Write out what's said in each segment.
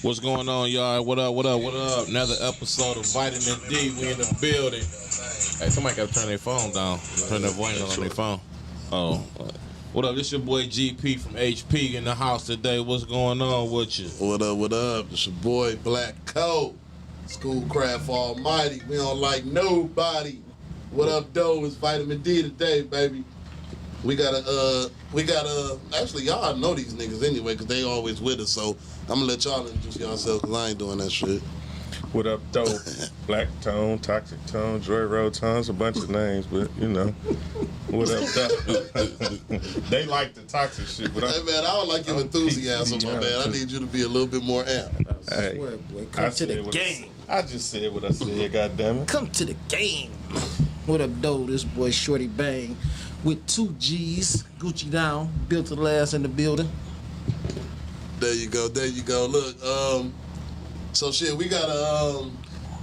What's going on, y'all? What up? Another episode of Vitamin D. We in the building. Hey, somebody got to turn their phone down. Turn their volume on their phone. Oh. What up? This your boy GP from HP in the house today. What's going on with you? What up? It's your boy Black Coat. Schoolcraft Almighty. We don't like nobody. What up, though? It's Vitamin D today, baby. We gotta, actually, y'all know these niggas anyway, because they always with us, so I'm gonna let y'all introduce yourselves, because I ain't doing that shit. What up, dope? Black Tone, Toxic Tone, Joy Road Tones, a bunch of names, but you know. What up, dope? They like the toxic shit, but hey, man, I don't like your enthusiasm, my man. I need you to be a little bit more amped. Hey, Boy, come to the game. I just said what I said, goddammit. Come to the game. What up, though? This boy Shorty Bang with 2 G's, Gucci down, built to last in the building. There you go. Look, so shit, we got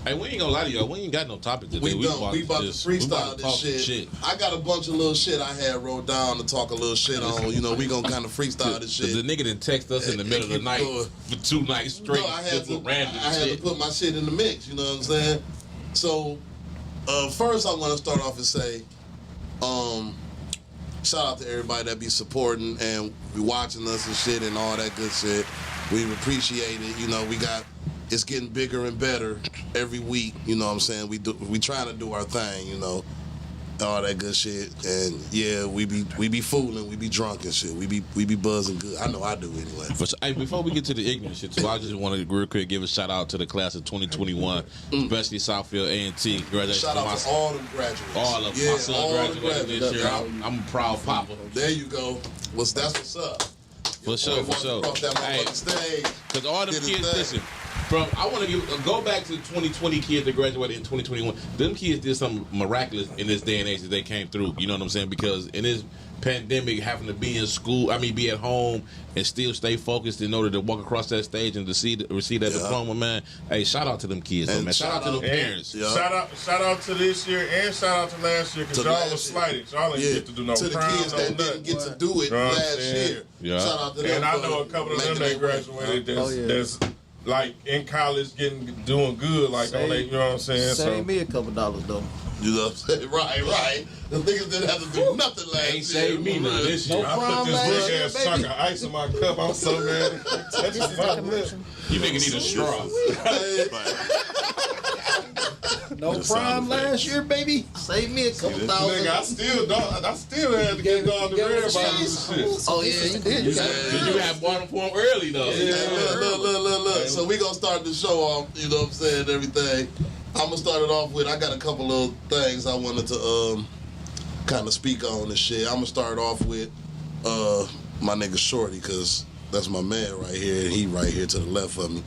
Hey, we ain't gonna lie to y'all. We ain't got no topic today. We about to freestyle this shit. I got a bunch of little shit I had wrote down to talk a little shit on. You know, we gonna kind of freestyle this shit. The nigga didn't text us in the middle of the night for 2 nights straight. No, I had to put my shit in the mix. You know what I'm saying? So, first I want to start off and say, shout out to everybody that be supporting and be watching us and shit and all that good shit. We appreciate it. You know, it's getting bigger and better every week. You know what I'm saying? We trying to do our thing. You know, all that good shit. And yeah, we be fooling, we be drunk and shit. We be buzzing good. I know I do anyway. Hey, before we get to the ignorant shit, too, I just want to real quick give a shout out to the class of 2021, especially Southfield A&T. Shout out to all them graduates. All of them. My son graduated this year. I'm a proud papa. There you go. That's what's up. For sure. Hey, because all them kids, listen. I want to go back to the 2020 kids that graduated in 2021. Them kids did something miraculous in this day and age that they came through. You know what I'm saying? Because in this pandemic, having to be in school, be at home and still stay focused in order to walk across that stage and to receive that diploma, man. Hey, shout out to them kids, though, man. Shout out to them parents. Yeah. Shout out to this year and shout out to last year, because y'all was slighted. Y'all didn't get to do no to the kids that didn't get to do it last year. Yeah. Shout out to them. And I know a couple of them that graduated that's like in college doing good, like on they, you know what I'm saying? Save me a couple dollars though. You know what I'm saying? Right. The niggas didn't have to do nothing last year. Ain't saved me none this year. I put this big ass chunk of ice in my cup. I'm so mad. You nigga need a straw. No prime last year, baby. Save me a couple thousand. Nigga, I still had to get down the red about this shit. Oh yeah, you did. You had bought them for him early though. Look. So we gonna start the show off. You know what I'm saying? Everything. I'm gonna start it off with. I got a couple of things I wanted to kind of speak on and shit. I'm gonna start off with my nigga Shorty, cause that's my man right here, and he right here to the left of me.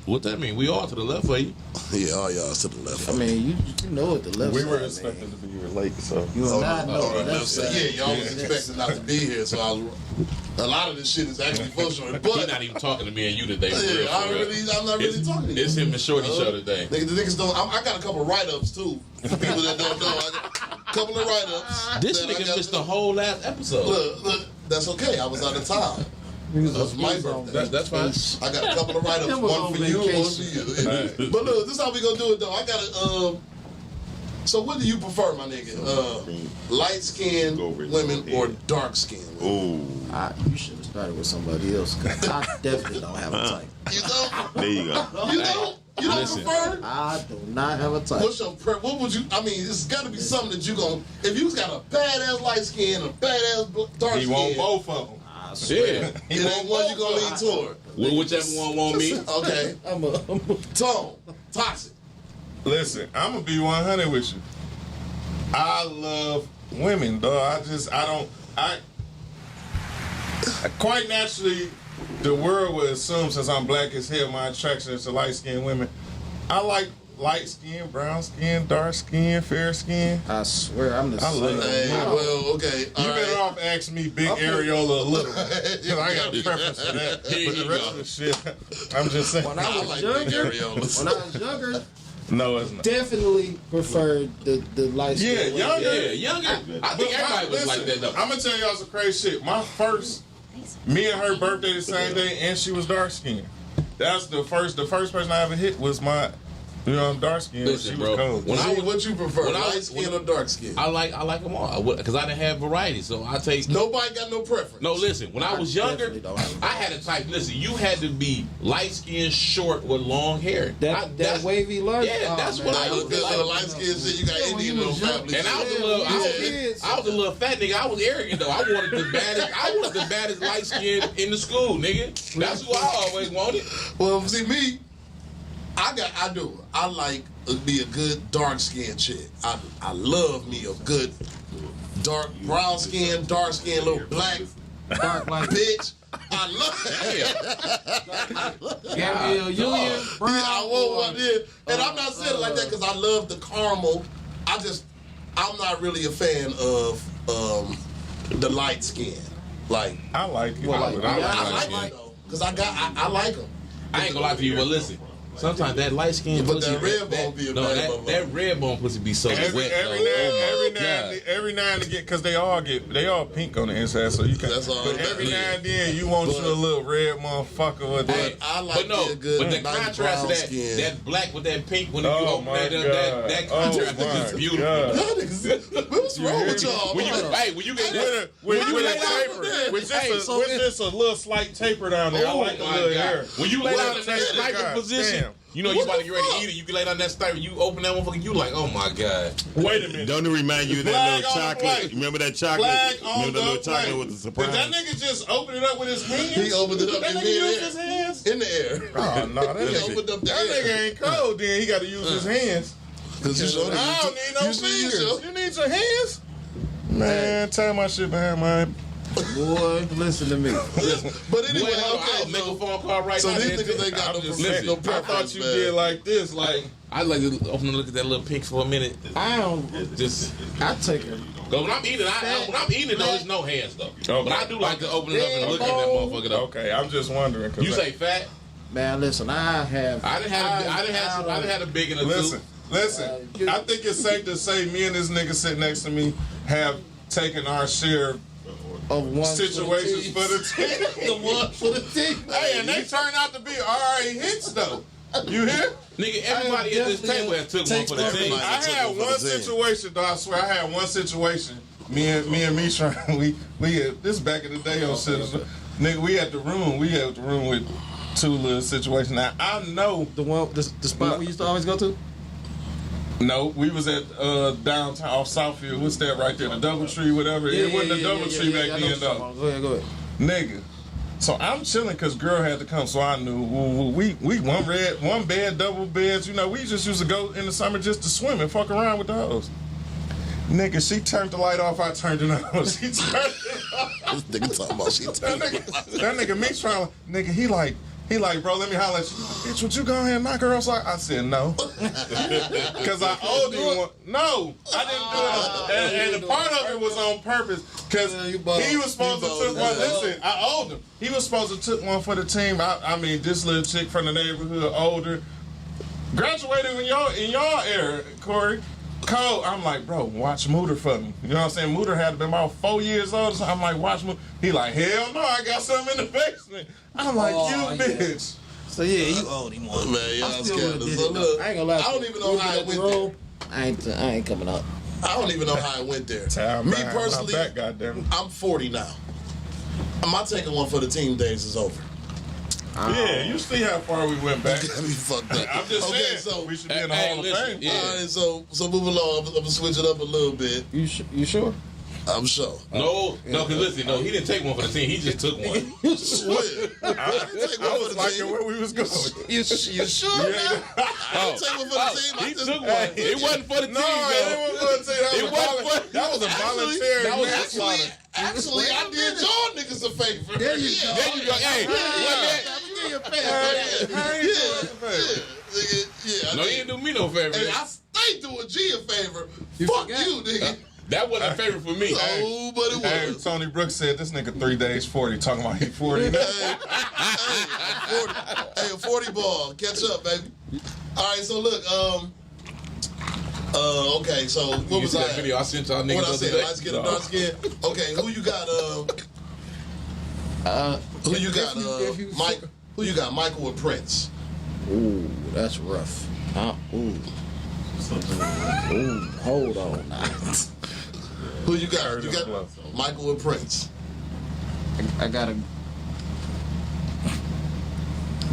What that mean? We all to the left of you. Yeah, all y'all to the left. I mean, you know what the left. We were expecting to be here late, so you and I know the left side. Yeah, y'all was expecting not to be here, so a lot of this shit is actually for Shorty. But he's not even talking to me and you today. Yeah, I'm not really talking to you. It's him and Shorty show today. The niggas don't. I got a couple write-ups too. For people that don't know, I got a couple of write-ups. This nigga missed the whole last episode. Look, that's okay. I was out of town. That's my birthday. That's fine. I got a couple of write-ups, one for you, one for you. But look, this is how we gonna do it though. I got so what do you prefer, my nigga? Light-skinned women or dark-skinned women? You should have started with somebody else, because I definitely don't have a type. You don't? There you go. You don't? You don't prefer? I do not have a type. What would you? It's got to be something that you gonna. If you got a badass light skin and a badass dark skin, he want both of them. Yeah. It ain't one you gonna lean toward. Whichever one want me. Okay. I'm a Tone. Toxic. Listen, I'm gonna be 100 with you. I love women, though. I quite naturally, the world would assume, since I'm black as hell, my attraction is to light-skinned women. I like light skin, brown skin, dark skin, fair skin. I swear, I'm the same. Hey, well, okay. You better off asking me big areola or little. Because I got a preference for that. But the rest of the shit, I'm just saying. When I was younger, no, it's not. Definitely preferred the light skin. Yeah, younger. Yeah, younger. I think everybody was like that though. I'm gonna tell y'all some crazy shit. My first Me and her birthday the same day, and she was dark skinned. That's the first person I ever hit was my. You know, I'm dark skinned. Listen, she bro, was cold. What you prefer, light skin or dark skin? I like them all because I didn't have variety, so I take. Nobody got no preference. No, listen. When I was younger, don't. I had a type. Listen, you had to be light skinned, short with long hair. That wavy look. Yeah, that's what I Look used at to the like. light skin shit. You got Indian little family. And I was a little fat nigga. I was arrogant though. I wanted the baddest light skin in the school, nigga. That's who I always wanted. Well, see me, I like me a good dark skinned chick. I love me a good brown skin, dark skin, little black bitch. I love it. Gabrielle Union, Brown. I want one there. And I'm not saying it like that because I love the caramel. I'm not really a fan of the light skin. Like, I like it. I like it though. Because I like them. I ain't gonna lie to you, but listen. Sometimes that light skin But pussy, that red bone be a bad motherfucker. that red bone pussy be so Every wet. every now and again, because they all pink on the inside, so you can. That's all But that every is. now and then, you want you a little red motherfucker with that. I like but the nice contrast brown of that, skin. that black with that pink when you Oh open my that up, that contrast Oh is just my beautiful. God. What's wrong with y'all? When you get With you a lay down taper, with Hey, just a little slight taper down there. I like the little hair. When you lay down in that God sniper position, damn. you know you about to get ready to eat it. You can lay down that sniper, you open that motherfucker, you like, oh my god. Wait a minute. Don't it remind you of that Flag little on the chocolate? plate. Remember that chocolate? Flag on Remember the the little chocolate plate. with the surprise? Did that nigga just open it up with his hands? He opened it up That in nigga used the his air. hands? In the air. Oh, no, that He nigga. opened up the That air. nigga ain't cold, then he got to use his hands. Because you showed I don't need no fingers. You need your hands? Man, tie my shit behind my... Boy, listen to me. But anyway, I'll make a phone call right so now. these then. niggas ain't got I'm no just preference. saying. No I preference, thought you man. did like this, like... I like to open and look at that little pink for a minute. I don't. Just I take her. Cause when I'm eating, though, there's no hands though. Okay. But I do like to open it up and look at that motherfucker though. Okay, I'm just wondering. 'cause You say fat? Man, listen, I didn't have a big in a Listen, two. listen. I think it's safe to say me and this nigga sitting next to me have taken our share of one situations for the team. The one for the team. Hey, and they turned out to be alright hits though. You hear? Nigga, everybody at this table has took one for the team. everybody. I took had one for one the team. situation though. I swear, I had one situation. Me and Mishra, we had this back in the day on Citizen. Nigga, we had the room with two little situations. Now I know. the spot we used to always go to. No, we was at downtown off Southfield. What's that right there? The DoubleTree, whatever. It wasn't the DoubleTree back then though. Go ahead. Nigga. So I'm chilling because girl had to come, so I knew we one bed, double beds. You know, we just used to go in the summer just to swim and fuck around with the hoes. Nigga, she turned the light off, I turned it on. She turned it off. This nigga talking about she That nigga me trying, nigga, he like, bro, let me holler at you. Bitch, would you go ahead and knock her outside? I said no. Because I owed him one. No, I didn't do it. And the part of it was on purpose. Because he was supposed to took one. Listen, I owed him. He was supposed to took one for the team. I mean, this little chick from the neighborhood, older, graduated in y'all era, Corey. Cole, I'm like, bro, watch Mooter for me. You know what I'm saying? Mooter had been about 4 years old. So I'm like, watch Mooter. He like, hell no, I got something in the basement. I'm like, bitch. So yeah, you owed him one. Man, y'all scared us. So I look, ain't gonna lie. I don't even know how it went there. I ain't coming up. I don't even know how it went there. Time Me behind my personally, back, goddamn. I'm 40 now. My taking one for the team days is over. Yeah, you see how far we went back. Got me fucked up. I'm just okay, saying, so we should be in the Hey, Hall of listen, Fame. yeah. all right, so move along. I'm gonna switch it up a little bit. You sure? I'm sure. No, cause listen, he didn't take one for the team. He just took one. Swear. I didn't take one I for was the liking team. where we was going. You sure? Yeah. I didn't take one for the team. I He just- took one. It wasn't for the team, No, it though. wasn't for It wasn't for- that was a voluntary that was manslaughter. Actually, I did y'all niggas a favor. There you go. There you go. Hey, Yeah. no, he didn't do me no favor. And I stay doing G a favor. You Fuck forgot? you, nigga. That wasn't a favor for me. Oh, but it Hey, was. Tony Brooks said this nigga 3 days 40. Talking about he 40 now. Hey, a 40 ball. Catch up, baby. All right, so look, okay, so what You was see I? that video I sent y'all niggas What I the other said, day? light skin or dark skin? Okay, who you got? Who you got, if you- Mike? Who you got, Michael or Prince? Ooh, that's rough. Ooh, hold on. Who you got? You got Michael or Prince? I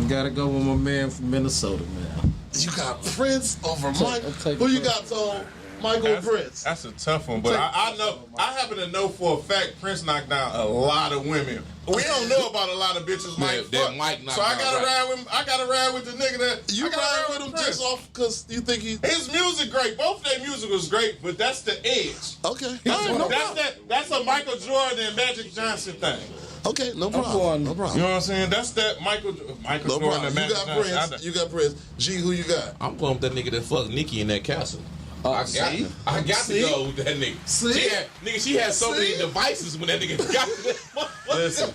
gotta go with my man from Minnesota, man. You got Prince over Mike. I'll take Who you Prince. got, Tom? Michael or Prince? That's a tough one, but I know. I happen to know for a fact Prince knocked down a lot of women. We don't know about a lot of bitches Mike that fuck. Mike knocked so I down, gotta right. ride with. I gotta ride with the nigga that You I gotta ride with him Prince. just off because you think he. His music great. Both of their music was great, but that's the edge. Okay. That's a Michael Jordan and Magic Johnson thing. Okay, no going- problem. No You problem. know what I'm saying? That's that Michael No Jordan problem. and You Magic got Johnson. Prince. You got Prince. G, who you got? I'm going with that nigga that fucked Nikki in that castle. I got to go with that nigga. She had so many devices when that nigga got to that. Listen,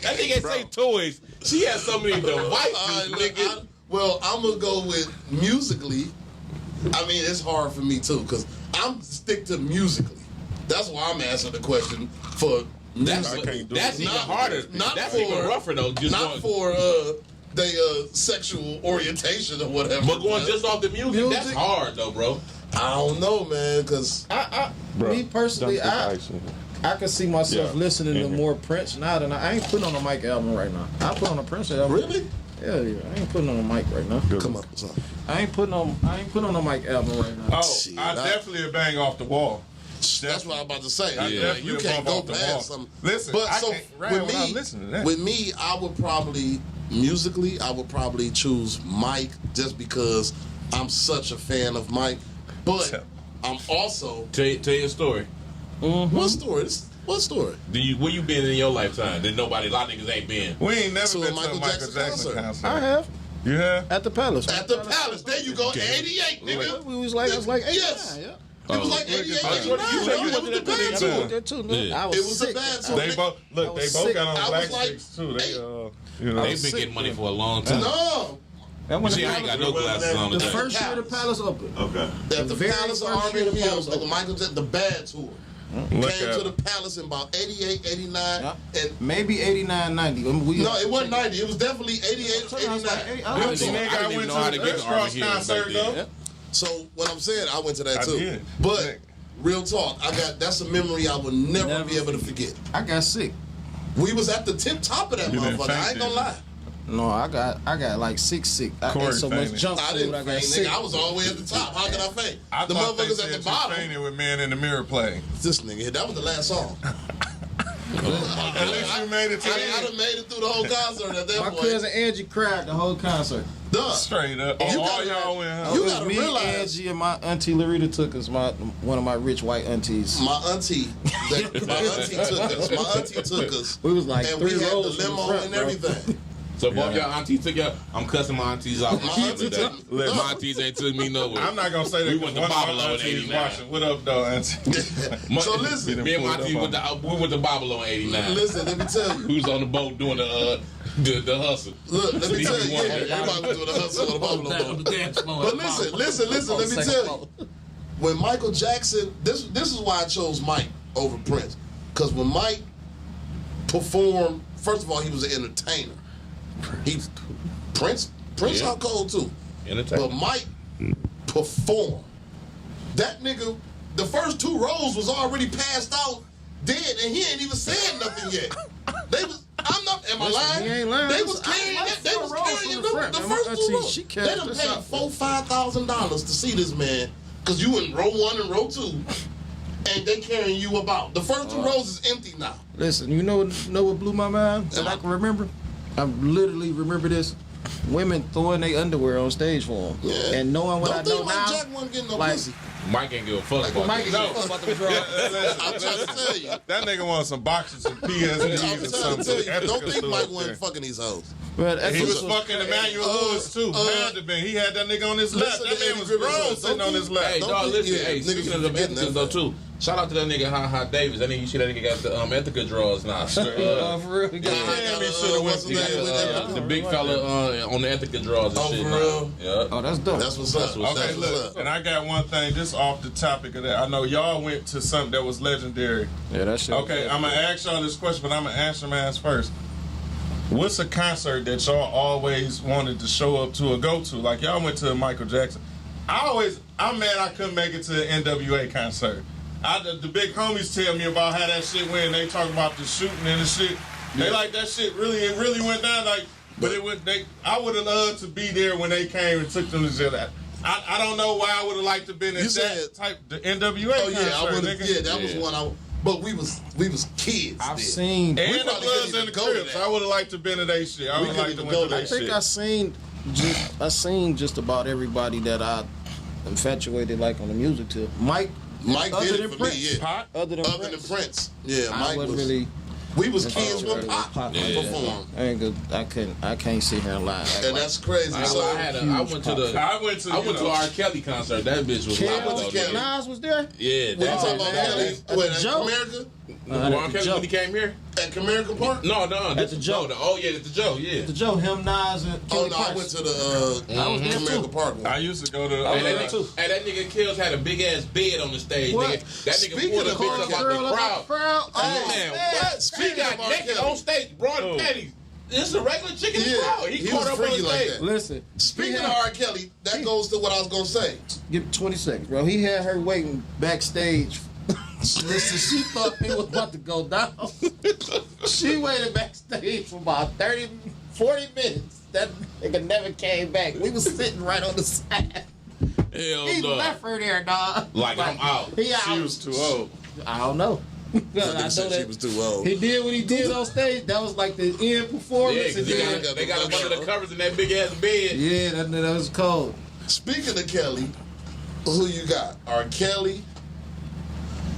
That nigga ain't say toys. She had so many devices, nigga. Well, I'm gonna go with musically. I mean, it's hard for me too because I'm stick to musically. That's why I'm answering the question for That's musically. even Not- harder. not That's for- even rougher though. Just Not going, for they sexual orientation or whatever. but going just off the music, that's Music? hard though, bro. I don't know, man, because Me personally, I can see myself Yeah. listening to more Prince now than I ain't putting on a Mike album right now. I put on a Prince album. really, Hell yeah, I ain't putting on a Mike right now. come up with something. I ain't putting on a Mike album right now. oh, Shit, I definitely a bang off the wall. That's what I'm about to say. Yeah. You can't go Bump off the wall. past something. Listen, but I so can't ride with without me, listening to that. with me, I would probably musically, I would probably choose Mike just because I'm such a fan of Mike. But I'm also Tell you a story. what story? What story? Where you been in your lifetime that a lot of niggas ain't been? We ain't never To a been to Michael a Michael Jackson Jackson concert. concert. I have You have? at the Palace. At the Palace. There you go. 88, nigga. We was like, it was like 89, Yes. yeah. It was like 88, Oh, 89. you said you It went was to the that bad concert. tour. There too. Yeah. I was It was sick. a bad tour. They both I look. They was both sick. got on I black was like, sticks too. They hey. you know. They've been getting money for a long time. No. That when See, the I ain't got Palace- no glasses on the today. first year the Palace opened. Okay. At the very Palace of first Army year the Hills, Palace like opened. Michael Jackson, the bad tour. Look Came at to the it. Palace in about 88, 89. Yeah. And Maybe 89, 90. no, it wasn't 90. It was definitely 88, I was like, 89. I was didn't like, even- I didn't even know how to get to Army Cross Hills concert back then. though. So what I'm saying, I went to that I too. did. But real talk, that's a memory I will never be able to forget. I got sick. We was at the tip top of that You didn't motherfucker. I ain't faint, gonna did lie. No, I got like sick. I Corey ate so much fainted. junk I food. didn't I got faint, sick. nigga. I was all the way at the top. How could I faint? I The thought they motherfuckers said at the you bottom. fainted with Man in the Mirror playing. This nigga, that was the last song. At least you made it to I the done end. made it through the whole concert at that My point. cousin Angie cried the whole concert. Duh. Straight up. You All gotta- y'all went You home. It was gotta me, realize- Angie, and my auntie Larita took us. One of my rich white aunties. My auntie took us. We was like and 3 we had rows the from the limo front, and bro. everything. So both y'all aunties took y'all. I'm cussing my aunties out. My auntie took- My aunties ain't took me nowhere. I'm not gonna say that. We 'cause went to one of my Babylon in aunties 89. watching. What up, though, auntie? So listen, Me and my auntie we went to Babylon 89. listen, let me tell you. We was on the boat doing the hustle. Look, let me tell you. Stevie Yeah, Wonder. everybody was doing a hustle on the Babylon boat. But listen, let me tell you. When Michael Jackson, this is why I chose Mike over Prince. Because when Mike performed, first of all, he was an entertainer. Prince Yeah. out cold too. Entertainer. But Mike performed. That nigga, the first 2 rows was already passed out, dead, and he ain't even said nothing yet. They was, am I lying? he ain't lying. They was I carrying like that. They 4 was rows carrying from the front. the Man, first my 2 auntie, rows. she They carried done this paid out. $4,000-$5,000 to see this man, cause you in row 1 and row 2, and they carrying you about. The first 2 rows is empty now. Listen, you know what blew my mind that I can remember? I literally remember this. Women throwing their underwear on stage for them. Yeah. And knowing what Don't I know think Mike now. Jack wasn't getting no like- pussy. Mike ain't give a fuck about Mike that. is about to draw. I'm trying to tell you. That nigga wants some boxes and I'm PSDs or trying to something. tell you. Don't Ethical think Mike stuff wasn't there. fucking these hoes. But He was fucking Emmanuel Lewis too. Had to been. He had that nigga on his lap. Listen That to man Eddie was Griffin grown song. sitting Don't on his lap. Hey, Don't dog, think- listen. yeah, Hey, niggas speaking of forgetting Americans that though, too, Shout out to that nigga Ha Ha Davis. I think you see that nigga got the Ethica draws now. For real, he got The big fella on the Ethica draws and shit. For real? Yeah. Oh, that's dope. That's what's up. Okay, That's what's look, up. and I got one thing just off the topic of that. I know y'all went to something that was legendary. Yeah, that shit. Okay, I'm gonna ask y'all this question, but I'm gonna answer mine first. What's a concert that y'all always wanted to show up to or go to? Like y'all went to a Michael Jackson. I'm mad I couldn't make it to an NWA concert. The big homies tell me about how that shit went. They talk about the shooting and the shit. They like that shit it really went down. Like, but I would have loved to be there when they came and took them to jail. I don't know why I would have liked to been in the NWA Oh yeah, I concert, would have. nigga. Yeah, that was one. But we was kids. I've then. seen. And the probably Bloods couldn't and the even go to Crips. that. I would have liked to been in that shit. I We would have couldn't liked to even went to go that to shit. I seen just about everybody that I infatuated like on the music tip. Mike Mike did it for Prince. me. Yeah. Pop? Other than Prince. Yeah, I Mike wasn't was. really. We was kids when infatuated Pop with Pop. performed. I ain't good. I can't sit here and lie. And that's crazy. I So went to R. Kelly concert. That bitch was I went wild. to Kelly. Nas was there. Yeah, when you that talking about Kelly, what, at Joe. Comerica? R. Kelly when he came here? At Comerica Park? No, At that's the the Joe. Joe. Oh yeah, that's the Joe. Yeah. The Joe, him, Nas, and Oh Kelly no, I Price. went to the Comerica Park one. I used to go to. Hey, there that too. nigga Kills had a big ass bed on the stage. What? Nigga. That nigga Speaking pulled a of bitch R. up out Kelly, the crowd. Oh, Man, man. what? He Speaking got of R. naked Kelly. on stage, broad panties. This is a regular chick in the Yeah, crowd. He he caught was up on freaky the like stage. that. Listen. Speaking he of had- R. Kelly, that goes to what I was gonna say. Give it 20 seconds, bro. He had her waiting backstage. Listen, she thought he was about to go down. She waited backstage for about 30, 40 minutes. That nigga never came back. We was sitting right on the side. Hell He no. left her there, dog. Like, I'm out. He out. She was too old. I don't know. I They know said she that was too old. he did what he did on stage. That was like the end Yeah, performance. because and then, they got him under the covers in that big ass bed. yeah, that was cold. Speaking of Kelly, who you got? R. Kelly?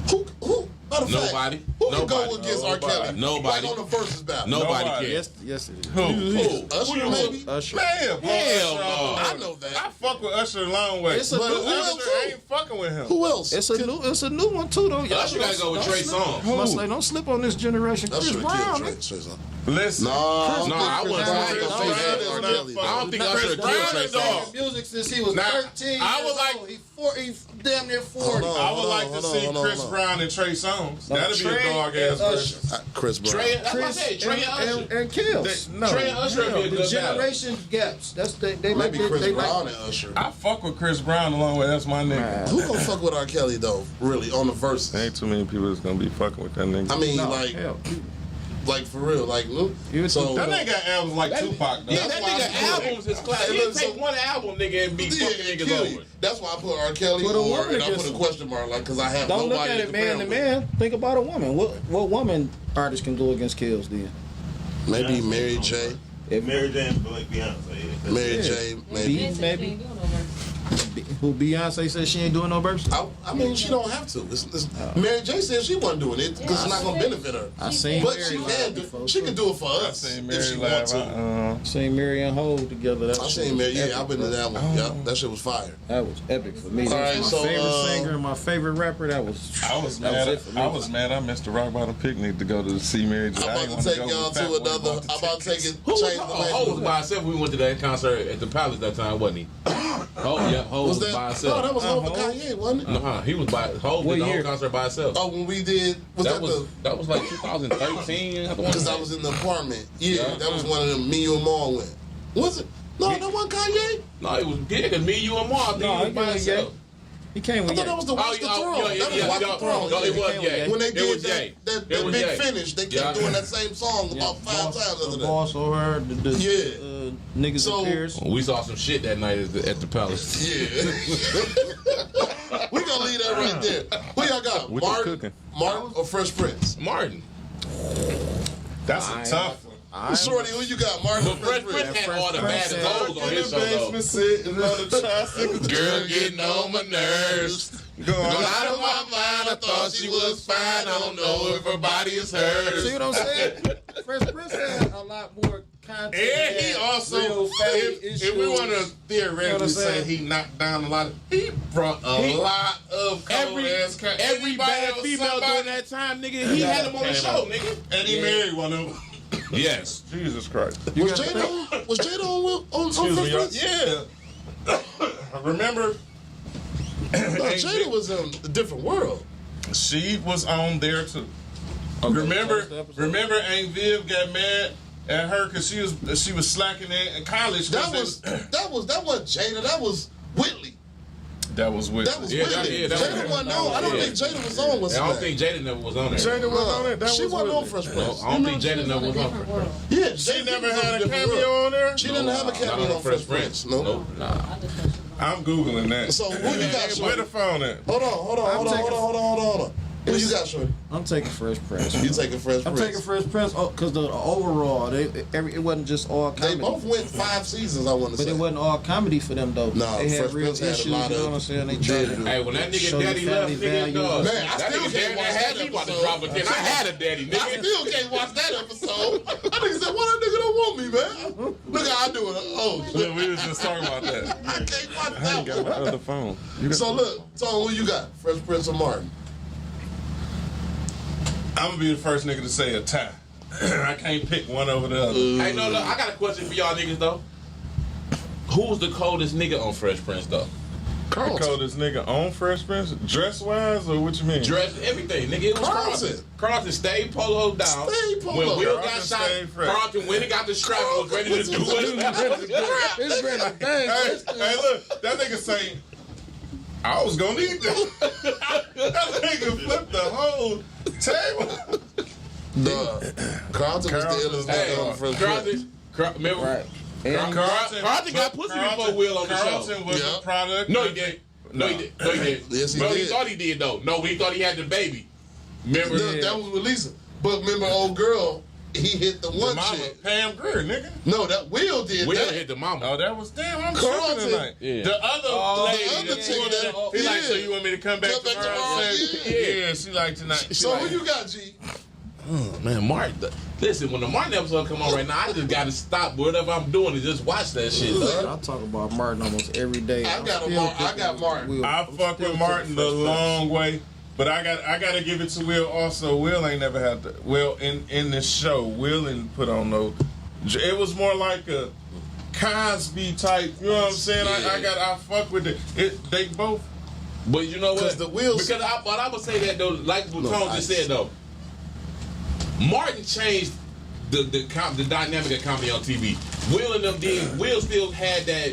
Who? Matter of fact, Nobody. Who can Nobody. go against R. Kelly? Nobody. Like on the versus battle. Nobody Nobody. cares. Yes, it is. Who? Usher, maybe? Usher. Man, boy, Hell Usher, no. I know that. I fuck with Usher a long way. It's a but new- Usher ain't fucking with him. Who else? It's a new one too, though. Y'all Usher gotta go with Trey Songz. Must say, don't slip on this generation. Chris Usher Brown. killed nigga. Trey Songz. Listen. No, I wouldn't Brown say is that. R. Kelly. I don't think Usher Chris killed Brown Trey is dog. Songz. Music since he was Now, 13 I would years like- old. He damn near 40. Hold on. I would like to Hold on, see hold on, Chris hold on. Brown and Trey Songz. That'd be Trey a dog and ass Usher. version. Chris Brown. Trey, that's what I Chris said. Trey and Usher. and Kills. No. Trey and Usher would be a The good battle. generation gaps. That's they Maybe like Chris they Brown like. and Usher. I fuck with Chris Brown a long way. That's my nigga. Who gonna fuck with R. Kelly though? Really on the verses? Ain't too many people that's gonna be fucking with that nigga. I mean, No, like hell. for real, like look. You So That nigga got albums like Tupac, though. Yeah, That's that why I nigga said- albums is classic. Hey, He look, take so- one album, nigga, and be yeah, fucking it niggas kill over. you. That's why I put R. Kelly But a or woman and I put just- a question mark like because I have Don't look nobody at to it man to compare him man. Think about a woman. What woman artist can go against Kills then? with. Maybe Mary J. If Mary J. and Beyonce. Yeah. Mary Yeah. J. Maybe. Maybe. Who Beyonce says she ain't doing no verses? I mean, she don't have to. Mary J. said she wasn't doing it because it's not gonna benefit her. I seen But Mary she live can before, do. She too. can do it for I us seen if she Mary wants live. to. Seen Mary and Hov together. That I shit seen was Mary. Yeah, epic, I've been to bro. that one. Yeah, that shit was fire. That was epic for me. All That right, was my so, favorite singer and my favorite rapper. That was. I was that mad. it for me. I was mad. I missed the Rock Bottom picnic to go to see Mary J. I'm about to take y'all to another. I'm about to take it. Who was Change the Ho was way. by himself. We went to that concert at the Palace that time, wasn't he? Ho was Was by that? No, that himself. was over Kanye, wasn't it? No, he was by Ho What did the year? whole concert by himself. Oh, when we did, was that the? That was like 2013. Because I was in the apartment. Yeah, Yeah. that was one of them. Me, you, and Ma went. Was it? No, that wasn't Kanye. No, it was because me, you, and Mar. I think No, he was he by came with himself. He came I with thought that was the Watch the Throne. That was Watch the Throne. No, it Yeah. was Ye. When they It did was Ye. that It was big Ye. finish, they kept Yeah. doing that same song about 5 times the other than. boss or her, the Yeah. niggas So- and peers. We saw some shit that night at the Palace. Yeah. We gonna leave that right there. Who y'all got? What you Martin, cooking? Martin or Fresh Prince? Martin. That's a tough one. Shorty, who you got? Martin or But Fresh Fresh Prince Prince? had all the baddest hoes on In his the show, basement, though. sitting on the tricycle. Girl getting on my nerves. Going Out of my mind, I thought she was fine. I don't know if her body is hers. See what I'm saying? Fresh Prince had a lot more content. And he also, if we want to theoretically say he knocked down a lot of, he brought a lot of every bad female during that time, nigga. He had them on the show, nigga. And he married one of them. Yes. Jesus Christ. Was Jada on Fresh Prince? Yeah. Remember? No, Jada was in a different world. She was on there too. Remember Aunt Viv got mad at her because she was slacking in college. That wasn't Jada. That was Whitley. That was Whitley. Jada wasn't on. I don't think Jada was on. I don't think Jada never was on there. Jada was on it. She wasn't on Fresh Prince. I don't think Jada never was on Fresh Prince. Yeah, she never had a cameo on there. She didn't have a cameo on Fresh Prince. No. I'm googling that. So who you got? Where the phone at? Hold on. Who you got, Shorty? I'm taking Fresh Prince. You taking Fresh Prince? I'm taking Fresh Prince because the overall, it wasn't just all comedy. They both went 5 seasons, I want to say. But it wasn't all comedy for them, though. No, they had Fresh real Prince had issues, a lot you know of. what I'm saying? They tried to Hey, when that show nigga daddy your left, family nigga, value. dog. Man, I still can't watch that He about to episode. drop again. I had a daddy, I nigga. still can't watch that episode. That nigga said, why that nigga don't want me, man? Look how I do it. Oh, shit. Look, we was just talking about that. I can't watch I ain't got my that one. other phone. So look, Tone, who you got? Fresh Prince or Martin? I'm gonna be the first nigga to say a tie. I can't pick one over the other. Hey, no, look, I got a question for y'all niggas, though. Who's the coldest nigga on Fresh Prince, though? The coldest nigga on Fresh Prince, dress wise, or what you mean? Dress, everything, nigga. It was Carlton. Carlton stayed polo down. Stayed polo. When Will got Carlton shot, stayed fresh. Carlton went and got the strap and was ready to do it. Hey, look, that nigga say, I was gonna eat that. That nigga flipped the whole table. Carlton was the illest nigga on Fresh Prince. Remember? Right. Carlton got pussy before Will on the show. Carlton was a product. No, he didn't. No, he did. Yes, he Bro, did. he thought he did, though. No, he thought he had the baby. Remember? That was with Lisa. But remember, old girl, he hit the one Mama, chick. Pam Grier, nigga. No, that Will did Will that. hit the mama. Oh, that was damn. I'm Carlton. tripping tonight. Yeah. The other lady, the other chick that- he like, yeah. so you want me to come back Come back tomorrow? tomorrow? Yeah, she like tonight. She So like, who you got, G? Oh, man, Martin. Listen, when the Martin episode come on right now, I just got to stop whatever I'm doing and just watch that shit. I talk about Martin almost every day. I got Martin. I fuck with Martin the long way, but I got to give it to Will also. Will ain't never had to. Will in this show, Will didn't put on no. It was more like a Cosby type. You know what I'm saying? Yeah. I fuck with it. They both. But you know what? 'Cause the Wills- Because I would say that though, like what Tone just said though. Martin changed the dynamic of comedy on TV. Will and them did. Will still had that.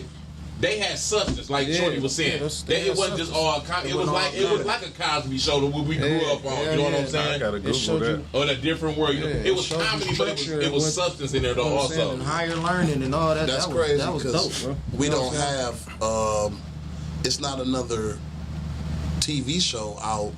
They had substance, like Shorty was saying. It wasn't just all comedy. It was like a Cosby show that we grew up on. You know what I'm I saying? gotta Google that. Or in a different world. You know, it was showed comedy, you but structure it was and substance in there though. You know what I'm saying? Also, And higher learning and all that. That's that crazy was because dope, bro. we You know don't what I'm saying? have. It's not another TV show out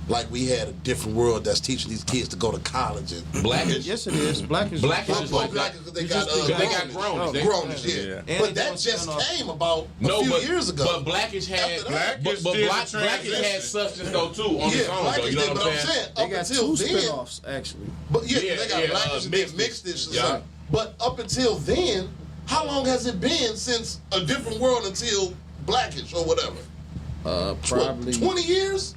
like we had a different world that's teaching these kids to go to college and Blackish. Yes, it is. Blackish. Blackish is like Black that. because they You got just think they got grownish. grownish. Grownish, yeah. Yeah. And But they that don't just spin off. came about a few years ago. But Blackish had After that. Blackish but did the Blackish had transition. substance though too on its own. Blackish Though, you know did, what but I'm saying? They up got until 2 then, spinoffs, actually. but Yeah, they got Blackish and then Mixed Mixed Dish. Yeah. But up until then, how long has it been since a different world until Blackish or whatever? Probably 20 years?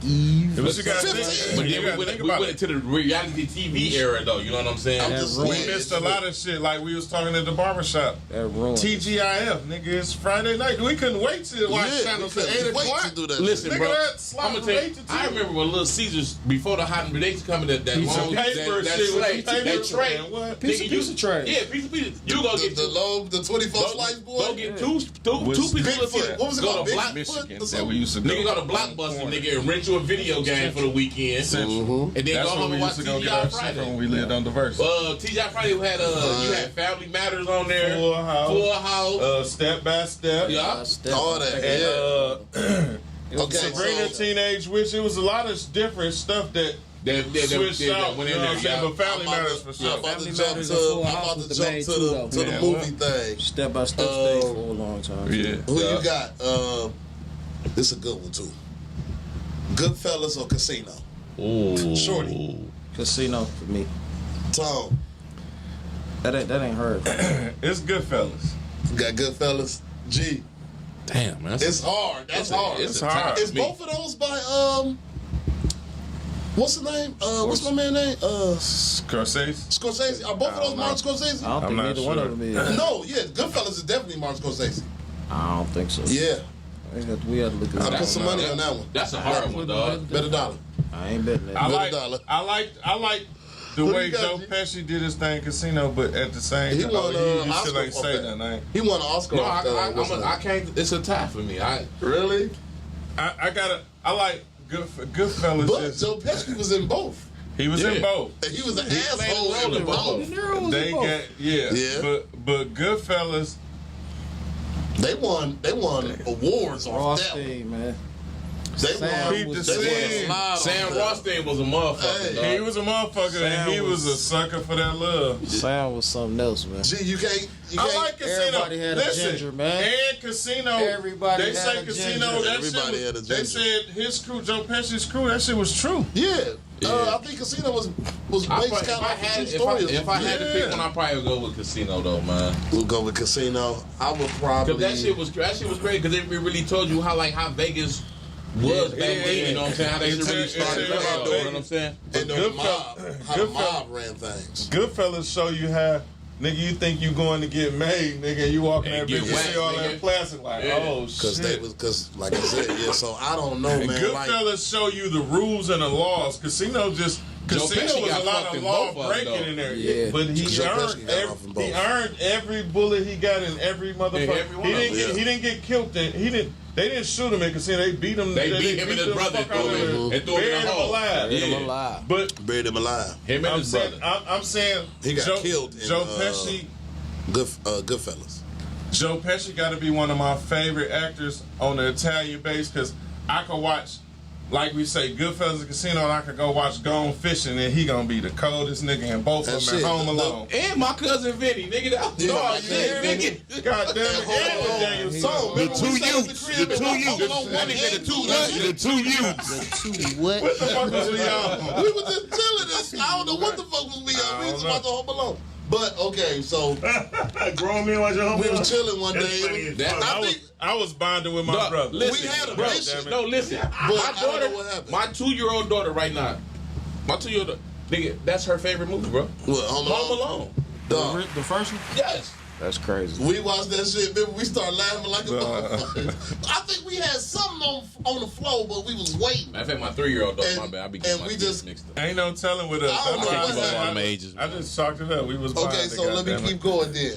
But you got to 15. think, But you then gotta we think went about it. into the reality TV era though. You know what I'm saying? I'm just We saying, missed a lot of shit, like we was talking at the barbershop. that ruined. TGIF, nigga, it's Friday night. We couldn't wait to watch channels at 8 wait o'clock. to do that. Listen, shit. Nigga, bro. that slot I'm gonna from tell 8 you. to 2. I remember when Little Caesars before the hot they used to come in that Piece of long paper that shit with tray, the paper. that tray. Man, what? Piece of trash. Yeah, piece of pizza. You go get the 24 slice boy. Go get two Was pieces of Bigfoot. foot. What was it Go called? to Bigfoot? Block, Michigan or that something? we used to go. nigga, go to Blockbuster, nigga, and rent you a video game for the weekend, Central. and then That's go when home we and used watch to go get TGI our shit from when Friday. we lived on Diverse. TGI Friday had you had Family Matters on there, Full House. Full House, Step by Step. yeah. All that. And Okay, Sabrina so Teenage Witch. It was a lot of different stuff that That switched out. went You in know what there. I'm saying? Yeah. But Family Matters for I'm sure. about to Family jump Matters to and Full I'm House about was to the jump main to two, the though. to the Yeah, movie thing. Step by step stayed for a long time. Yeah. Who you got? This is a good one too. Goodfellas or Casino? Ooh. Shorty. Casino for me. Tom. That ain't hard. It's Goodfellas. Got Goodfellas. G. Damn, man. It's hard. That's hard. It's hard. Is both of those by what's the name? What's my man's name? Scorsese. Scorsese. Are both of those Martin Scorsese? I don't I'm think not neither one sure. of them is. No, yeah, Goodfellas is definitely Martin Scorsese. I don't think so. Yeah, We had to look at I that. put some money on that one. That's a hard one, dog. Bet $1. I ain't betting that. I like the Who way you got, Joe G? Pesci did his thing, Casino, but at the same He time, won you Oscar still ain't for say that. nothing. He won an Oscar. No, off what's his I name? can't. It's a tie for me. Really? I like Goodfellas. But Just, Joe Pesci was in both. he was in both. And he was an played a asshole role in in both. both. They got Yeah. but Goodfellas. They won awards off that one. Rothstein, man. They Sam won. was- They won a Sam slide Sam on that. Rothstein was a motherfucker. Hey. He dog. was a motherfucker, Sam and he was a was- sucker for that love. Sam was something else, man. Gee, you can't. I like Casino. Everybody had a Listen, ginger, man. And Casino. Everybody They had say a Casino. ginger. That Everybody shit had a was, they ginger. said his crew, Joe Pesci's crew. That shit was true. Yeah. Yeah. I think Casino was based If kind of I off a had, true story. if I had to pick one, I'd probably go with Casino though, man. We'll go with Casino. I would probably. Because that shit was great because it really told you how Vegas was back then. You know what I'm saying? How they It really tell- started. it tell out, about You know what Vegas. I'm saying? And the mob, how the mob ran things. Goodfellas show you how, nigga, you think you going to get made, nigga, and you walk in And that get bitch and see whacked, all nigga. that plastic like, Yeah. oh Because shit. like I said, yeah. So I don't know, And man. Like, Goodfellas show you the rules and the laws. Casino Pesci was got a lot fucked of in law both of them, breaking though. in there. Yeah. But he Joe Pesci got off in both. he earned every bullet he got in every motherfucker. every one He of didn't them. get he didn't get killed. They didn't shoot him in Casino. They beat him. They beat him and his the brother fuck out of him and threw him in buried a hole. alive. Get Yeah. him alive. But buried him alive. Him and I'm his saying, brother. I'm saying He got killed in, Joe Pesci. Goodfellas. Joe Pesci got to be one of my favorite actors on the Italian base because I could watch, like we say, Goodfellas and Casino, and I could go watch Gone Fishing, and he gonna be the coldest nigga in both of That them at shit, Home the- Alone. And my cousin Vinny, nigga, that was Yeah, dog my shit, cousin nigga. God damn it, and with Daniel So, Son. remember two we sat at youths, the crib the and two Home youths. Alone That one nigga, and the two two. youths. The two youths. What? What the fuck was we on? We was just chilling. I don't know what the fuck was we on. We was don't about to Home Alone. But okay, so Grown men watch your home. we was chilling one day. That- I think I was bonding with my Dog, brother. Listen, We had a bro, mission. no, listen. But My I don't daughter, know what happened. my 2-year-old daughter right now, my 2-year-old nigga, that's her favorite movie, bro. what, Home Home Alone. Alone. Dog. The first one? Yes. That's crazy. We watched that shit, remember we started laughing like a Duh. motherfucker. I think we had something on the floor, but we was waiting. Matter of fact, my 3-year-old daughter, And- my bad, I be and getting my we kids just- mixed up. Ain't no telling with us. I don't know I what just- happened. All them ages, I man. just chalked it up. We was Okay, bonding, so let me goddammit. keep going then.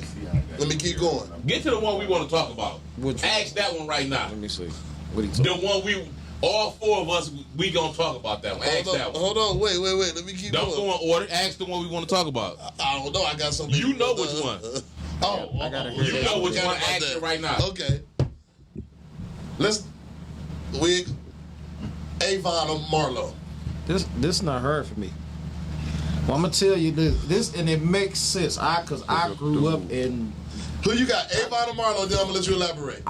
Let me keep going. Get to the one we want to talk about. Which one? Ask that one right now. Let me see. What he The talking? one all 4 of us, we gonna talk about that one. Ask that one. Hold on, wait. Let me keep Don't going. go in order. Ask the one we want to talk about. I don't know. I got so many. You know which one. I gotta hear You that. know which forgot one. about Ask that. it right now. Okay. Avon or Marlo. This not hard for me. Well, I'm gonna tell you this, and it makes sense. Cause I grew up in Who you got? Avon or Marlo? Then I'm gonna let you elaborate.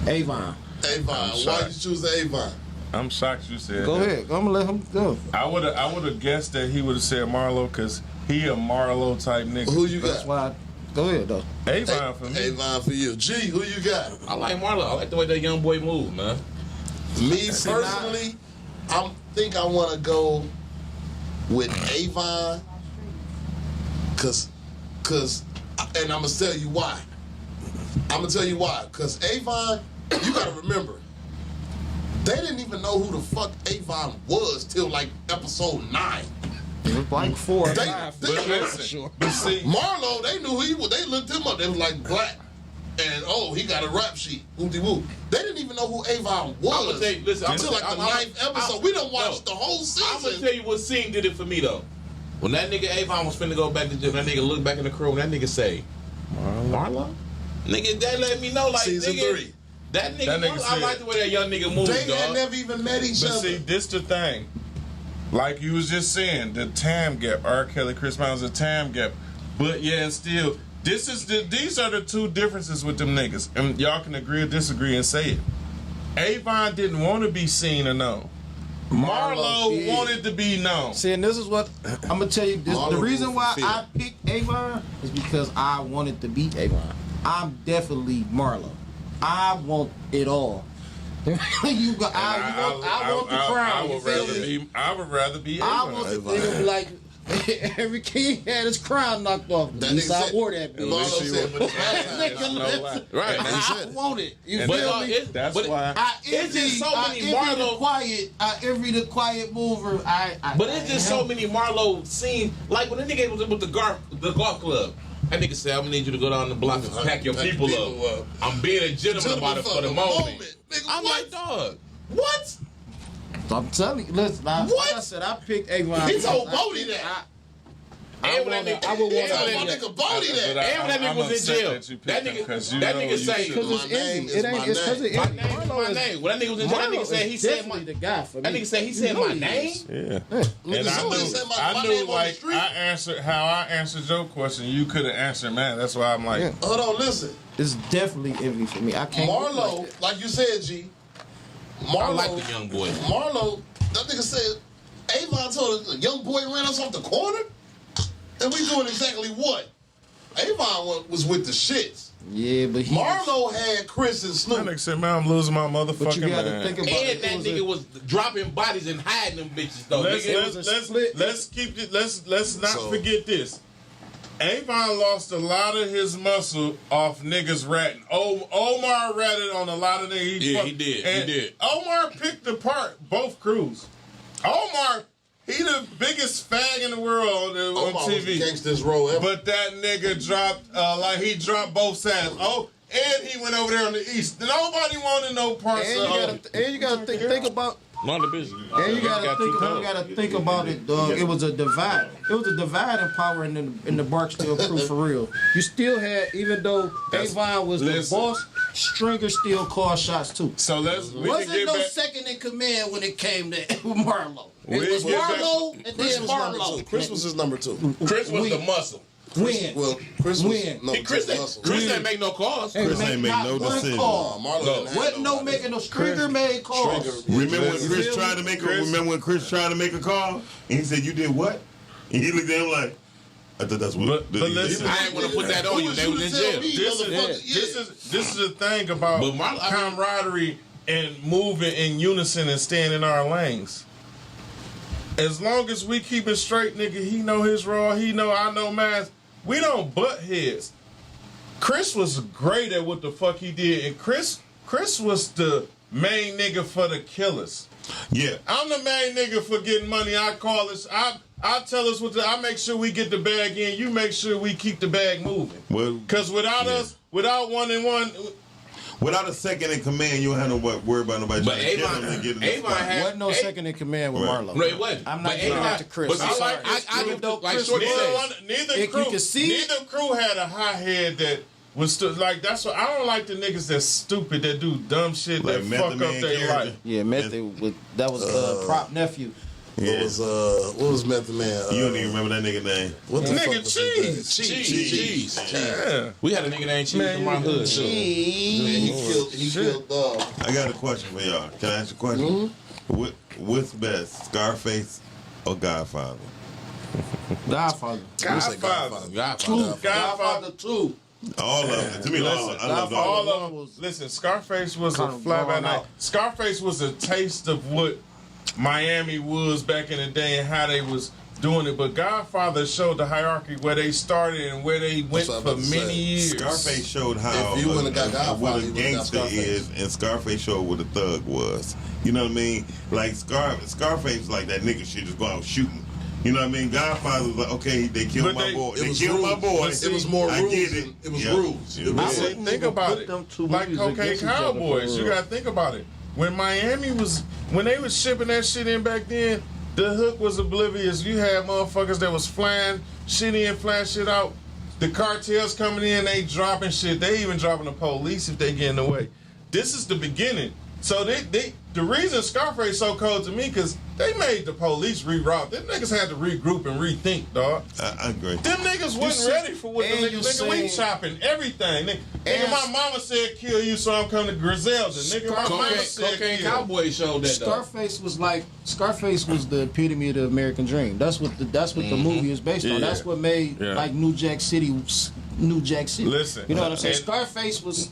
Avon. Avon. Why sorry. you choose Avon? I'm shocked you said Go that. ahead. I'm gonna let him go. I would have guessed that he would have said Marlo because he a Marlo type nigga. Who you That's got? why. Go ahead though. Avon for me. Avon for you. G, who you got? I like Marlo. I like the way that young boy move, man. Me personally, I think I want to go with Avon, cause, and I'm gonna tell you why. Cause Avon, you gotta remember, they didn't even know who the fuck Avon was till like episode 9. It was like 4 or They- 5. they- But listen, but see, Marlo, they knew who he was. They looked him up. They was like black, and he got a rap sheet. Whoopty whoop. They didn't even know who Avon was I'ma tell you- listen, until like the 9th episode. We done watched the whole I'm gonna season. tell you what scene did it for me though. When that nigga Avon was finna go back to jail, that nigga looked back in the crew and that nigga say, Marlo? Nigga, that let me know like Season nigga, 3. That nigga, I said- like the way that young nigga moves, They had dog. never even met each but other. see, this the thing. Like you was just saying, the time gap. R. Kelly, Chris Brown's a time gap. But yeah, still, these are the two differences with them niggas. And y'all can agree or disagree and say it. Avon didn't want to be seen or known. Marlo wanted to be known. See, and this is what I'm gonna tell you. The Marlo reason why feel. I picked Avon is because I wanted to beat Avon. I'm definitely Marlo. I want it all. I want the crown. I would rather be I Avon. want the nigga be like every king had his crown knocked off. At least I wore that bitch. Marlo said, but Right. I want it. You And feel me? That's But why. it's just so many Marlo. I envy the quiet mover. But it's just so many Marlo scenes. Like when the nigga was with the golf club. That nigga said, I'm gonna need you to go down the block and pack your people up. I'm being a gentleman about it for the moment. I'm like, dog, what? I'm telling you, listen, like I said, I picked Avon. He told Bodie that. And when that nigga Bodie that. And when that nigga was in jail, that nigga say, Because it's Izzy. It ain't. It's because it's my Izzy. name is my name. When that nigga was in jail, that nigga said he said my. The guy for me. That nigga said he said my name. Yeah. And I knew like I answered how I answered your question. You could have answered mine. That's why I'm like, Yeah. Hold on, listen. It's definitely envy for me. I can't. Marlo, like you said, G. Marlo, I like the young boy. Marlo, that nigga said, Avon told us, a young boy ran us off the corner? And we doing exactly what? Avon was with the shits. Yeah, but Marlo had Chris and that Snoop. nigga said, man, I'm losing my But motherfucking you gotta mind. think about And it. that nigga was dropping bodies and hiding them bitches though. Let's not So- forget this. Avon lost a lot of his muscle off niggas ratting. Omar ratted on a lot of niggas. Yeah, he did. And He did. Omar picked apart both crews. Omar, he the biggest fag in the world on Omar was the TV. gangster's role ever. But that nigga dropped, he dropped both sides. Oh, and he went over there on the east. Nobody wanted no parts And you gotta think about. Not the business. And you gotta think about it, dog. It was a divide. It was a divide in power in the Barksdale crew for real. You still had, even though Avon was the boss, Stringer still called shots too. So we can Wasn't get no back. second in command when it came to Marlo. It We was get back- Marlo and Chris then was number two. Marlo. Chris was his number two. Chris was the muscle. Win. Well, Chris was Win. no Chris just muscle. didn't make no calls. Chris ain't make no not one decision. call. Marlo didn't have Wasn't no nobody. making no Stringer made calls. Remember when Chris Chris- tried to make a Chris- remember when Chris tried to make a call and he said you did what? And he looked at him like, I thought that's what. But listen, I ain't want to put that on you. They was in jail. This is the thing about But Marlo- camaraderie and moving in unison and staying in our lanes. As long as we keep it straight, nigga, he know his role, he know I know mine. We don't butt heads. Chris was great at what the fuck he did, and Chris was the main nigga for the killers. Yeah. I'm the main nigga for getting money. I call us. I tell us I make sure we get the bag in. You make sure we keep the bag moving. Well, Cause without us, without one and one, without a second in command, you don't have no worry about nobody But trying to kill him and get in the Avon spot. had Wasn't no second in command with Right. Marlo. No, it wasn't. I'm not But giving Avon- it to Chris. but I'm I sorry. I give though like Chris Shorty was- says. neither crew had a hot head that was like that's what I don't like the niggas that's stupid that do dumb shit Like that Method fuck up Man their character. life. Yeah, Method that was prop nephew. What was Method Man? You don't even remember that nigga name. What the fuck Nigga, was his Cheese. Yeah. We had a nigga named Cheese Man, from my hood. too. name? He killed I got a question for y'all. Can I ask a question? What's best, Scarface or Godfather? Godfather. Godfather. Godfather. 2. All of them. To me, Listen, I love all all of them. of them. Listen, Scarface was a Kind of fly by drawn night. out. Scarface was a taste of what Miami was back in the day and how they was doing it. But Godfather showed the hierarchy where they started and where they went what I was for about to many say. years. Scarface showed how If you wouldn't have got Godfather, what a you wouldn't have gangster got Scarface. is, and Scarface showed what a thug was. You know what I mean? Like Scarface, like that nigga shit just go out shooting. You know what I mean? Godfather was like, okay, they killed But my they- boy. It They was killed my rules. boy. It was more I rules. get it. It was Yeah. rules. Yeah. It was- I think about put it. them two Like movies Cocaine against each other Cowboys, for you real. gotta think about it. When when they was shipping that shit in back then, the hook was oblivious. You had motherfuckers that was flying shit in, flying shit out. The cartels coming in, they dropping shit. They even dropping the police if they get in the way. This is the beginning. So the reason Scarface so cold to me, because They made the police reroute. Them niggas had to regroup and rethink, dog. I agree. Them niggas wasn't ready for what the nigga we chopping everything. Nigga, my mama said kill you, so I'm coming to Griselda. Nigga, my mama said Cocaine kill. Cowboy showed that. Scarface was the epitome of the American dream. That's what the movie is based on. That's what made like New Jack City. Listen, you know what I'm saying? Scarface was.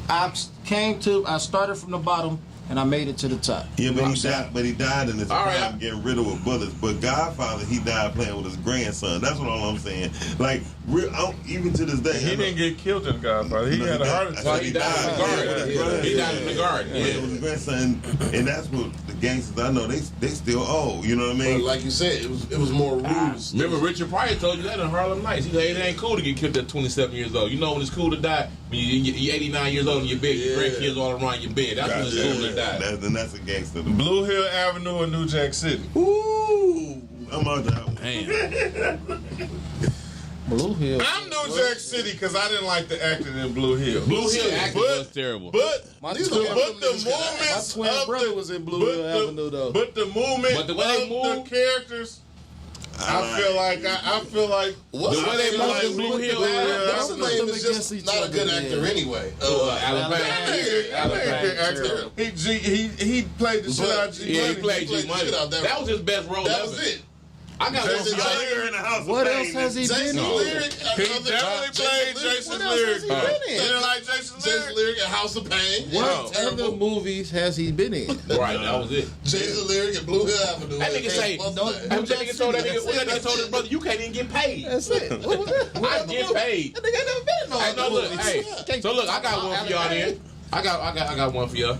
I started from the bottom and I made it to the top. Yeah, but he died in his prime getting riddled with bullets. But Godfather, he died playing with his grandson. That's what all I'm saying. Like, even to this day, he didn't get killed in Godfather. He had a heart attack. Well, he died in the garden. He died in the garden. Yeah, with his grandson, and that's what the gangsters I know they still owe. You know what I mean? But like you said, it was more rules. Remember, Richard Pryor told you that in Harlem Nights. He said it ain't cool to get killed at 27 years old. You know when it's cool to die when you're 89 years old and your bed, your grandkids all around your bed. That's when it's cool to die. That's a gangster. Blue Hill Avenue in New Jack City. Ooh, I'm out there. Man. Blue Hill. I'm New Jack City because I didn't like the acting in Blue Hill. Blue Hill acting was terrible. But My the twin movements brother was in Blue Hill Avenue though. But the movement But the way they of the characters, I feel like the way they moved in Blue Hill What's his name Them is against just each not a other, good man. actor anyway. He played the shit out of G Yeah, Money. he played G Money. That was his best role That ever. was it. I got one for Jason y'all. Lyric in the house. What else has he Jason been in? Lyric. He definitely played Jason Lyric. he been in? You didn't like Jason Jason Lyric? Lyric and House of Pain. What other movies has he been in? Right, that was it. Jason Lyric and Blue Hill Avenue. That nigga say, that nigga told his brother, you can't even get paid. That's it. What was that? I get paid. That nigga ain't never been in no Hey, other no, look, movies. hey. So look, I got one for y'all then. I got one for y'all.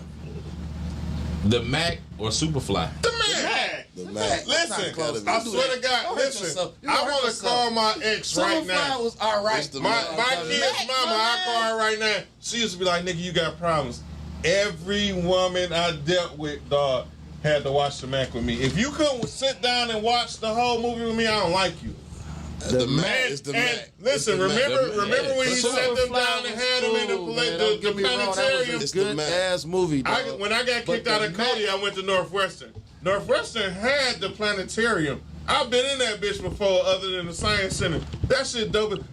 The Mac or Superfly? The Mac. Listen, close. I swear to God, listen. I want to call my ex right now. Superfly was alright. My kid's mama, I call her right now. She used to be like, nigga, you got problems. Every woman I dealt with, dog, had to watch the Mac with me. If you couldn't sit down and watch the whole movie with me, I don't like you. The Mac is the Mac. Listen, remember when he sat them down and had them in the planetarium? It's a good ass movie. When I got kicked out of Cody, I went to Northwestern. Northwestern had the planetarium. I've been in that bitch before, other than the Science Center. That shit dope.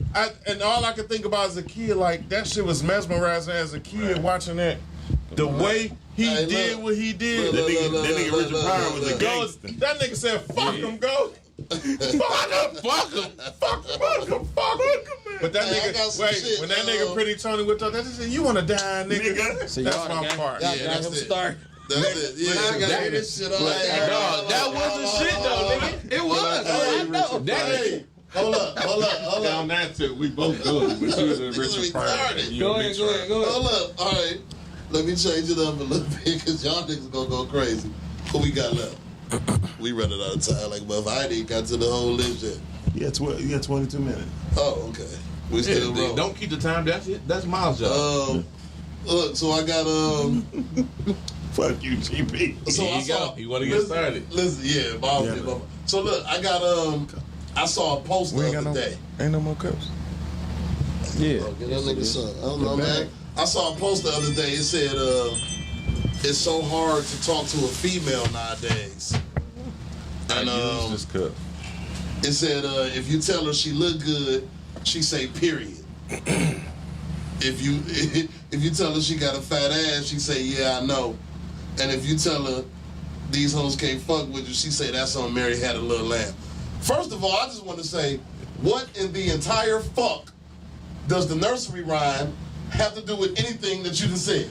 And all I could think about as a kid, like, that shit was mesmerizing as a kid watching that. The way he did what he did. That nigga Richard Pryor was a gangster. That nigga said, fuck him, go. Fuck him. But that nigga, when that nigga Pretty Tony whipped up, that nigga said, you want to die, nigga? So that's my part. Yeah, got him started. That's it. Yeah, I gotta hear this shit all That was the shit though, nigga. It was. I know. Hey, hold up. Down that too. We both good. We should have Richard Pryor. Go ahead. Hold up. All right. Let me change it up a little bit because y'all niggas gonna go crazy. What we got left? We running out of time. Like, but if I ain't even got to the whole list yet. You got 22 minutes. Oh, okay. We still rolling. Don't keep the time. That's it. That's Miles' job. Look, so I got Fuck you, GP. So Here you go. You want to get started? Listen, yeah. So look, I got I saw a post the other day. Ain't no more cups. Yeah. Get that nigga son. I don't know, man. I saw a post the other day. It said, it's so hard to talk to a female nowadays. And This cup. it said, if you tell her she look good, she say period. If you tell her she got a fat ass, she say, yeah, I know. And if you tell her these hoes can't fuck with you, she say that's on Mary Had a Little Lamb. First of all, I just want to say, what in the entire fuck does the nursery rhyme have to do with anything that you just said?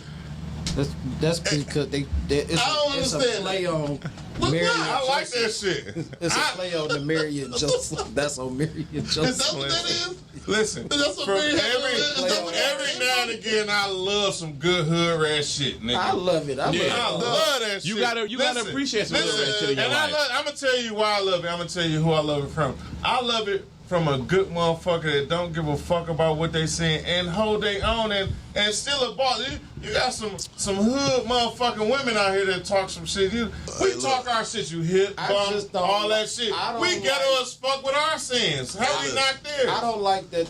That's because it's a play on Mary. I like that shit. It's a play on the Mary and Joseph. That's on Mary and Joseph. Is that what that is? Listen, That's what from Mary Had a Little Lamb. every now and again, I love some good hood rat shit, nigga. I love it. I love that shit. You gotta appreciate some of that shit in your life. I'm gonna tell you why I love it. I'm gonna tell you who I love it from. I love it from a good motherfucker that don't give a fuck about what they saying and hold they own and still a boss. You got some hood motherfucking women out here that talk some shit. We talk our shit, you hip, bum, all that shit. We ghetto as fuck with our sins. How we not there? I don't like that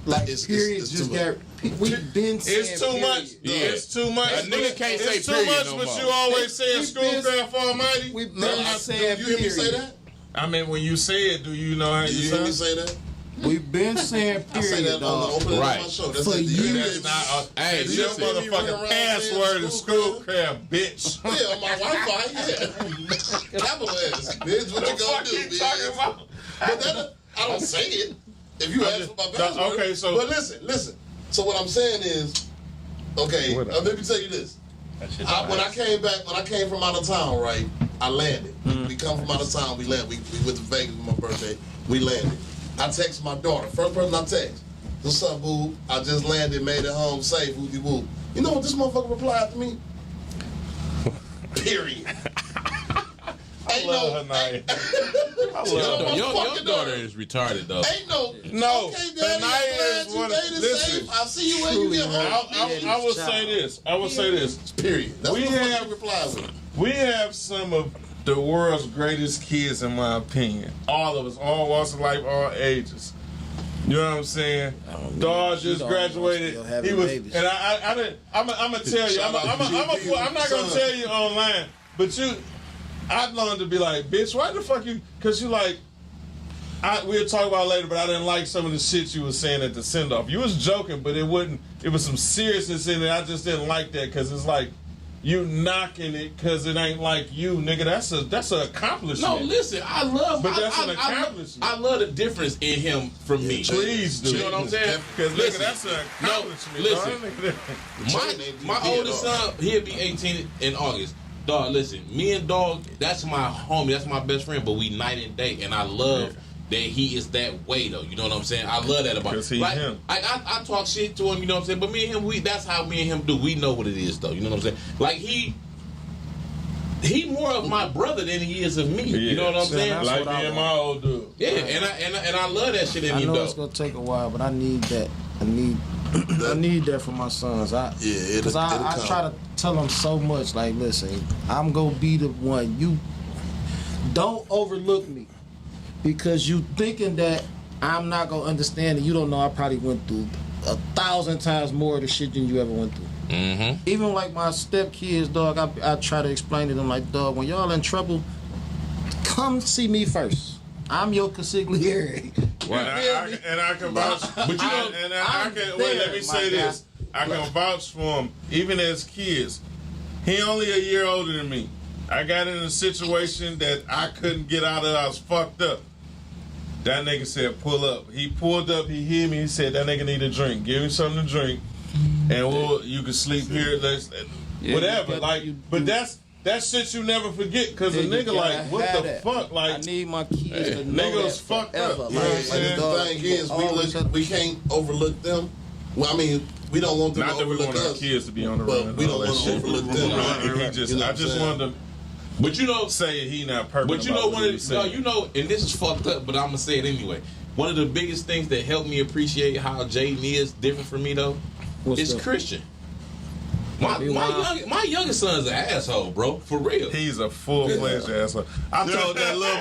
like It's period too just much. got. We've been saying It's too much. Yeah. It's too much. A nigga can't say it's too period much, no but more. you always saying We've Schoolcraft Almighty. We've been No, saying do you hear me say period. that? I mean, when you say it, do you know how Do you you hear me say? say that? We've been saying I say period, that on the dog. opening Right. of my show. That's For it. years. That's not. Hey, It's your listen. motherfucking password is Schoolcraft, bitch. Yeah, my Wi-Fi, yeah. Capital S, bitch. What you gonna do, bitch? But that, I don't say it. If you ask for my password. Okay, so- But listen. So what I'm saying is, okay, What let me tell you this. When I came from out of town, right, I landed. We come from out of town, we landed. We went to Vegas for my birthday. We landed. I text my daughter. First person I text. What's up, boo? I just landed, made it home safe, wooty woo. You know what this motherfucker replied to me? Period. Ain't love no, her, Naya. Your daughter is retarded though. Ain't no. No, Okay, Daddy, Naya I'm glad is you one. made it Listen, safe. I'll see you when you get home. I will say this. I will say this. Period. That's We what the fuck have- you reply with. We have some of the world's greatest kids, in my opinion. All of us, all walks of life, all ages. You know what I'm saying? Dawg just graduated. still having He was, babies. and I didn't. I'm gonna tell you. I'm not gonna tell you online, but I'd learned to be like, bitch, why the fuck you? Because you like. We'll talk about it later, but I didn't like some of the shit you was saying at the send off. You was joking, but it wasn't. It was some seriousness in it. I just didn't like that because it's like. You knocking it because it ain't like you, nigga. That's an accomplishment. No, listen, I love. But that's I an accomplishment. I love the difference in him from me. Please do. You know what I'm saying? Because nigga, Listen, that's an accomplishment. listen. dog. My oldest son, he'll be 18 in August. Dog, listen, me and Dog, that's my homie, that's my best friend, but we night and day, and I love that he is that way though. You know what I'm saying? I love that about him. Because he's like, him. I talk shit to him, you know what I'm saying? But me and him, that's how me and him do. We know what it is though. You know what I'm saying? Like he more of my brother than he is of me. You know what I'm saying? that's Like what I me and want. my old dude. Yeah, and I love that shit in I him know though. it's gonna take a while, but I need that. I need that for my sons. Because I try to tell them so much. Like, listen, I'm gonna be the one. You don't overlook me because you thinking that I'm not gonna understand, and you don't know I probably went through 1,000 times more of the shit than you ever went through. Mm-hmm. Even like my stepkids, dog, I try to explain to them like, dog, when y'all in trouble, come see me first. I'm your consigliere. And I can vouch. But you know, I can wait. Let me say this. I can vouch for him, even as kids. He only a year older than me. I got in a situation that I couldn't get out of. I was fucked up. That nigga said, pull up. He pulled up. He hit me. He said, that nigga need a drink. Give me something to drink. And you can sleep here. Whatever. But that's shit you never forget. Because a nigga like, what the fuck? Like, I need my kids to know nigga that was fucked forever. up. Like, The thing is, we can't overlook them. Well, I mean, we don't want them not to that we overlook want our us. kids to be on the But run. and we all don't that want to shit. overlook them. I just You know what I'm saying? wanted to But you know, say he not perfect. but you about know what what? he said. You know, and this is fucked up, but I'm gonna say it anyway. One of the biggest things that helped me appreciate how Jaden is different from me though is that? Christian. My youngest son's an asshole, bro. For real. He's a full-fledged asshole. I told that little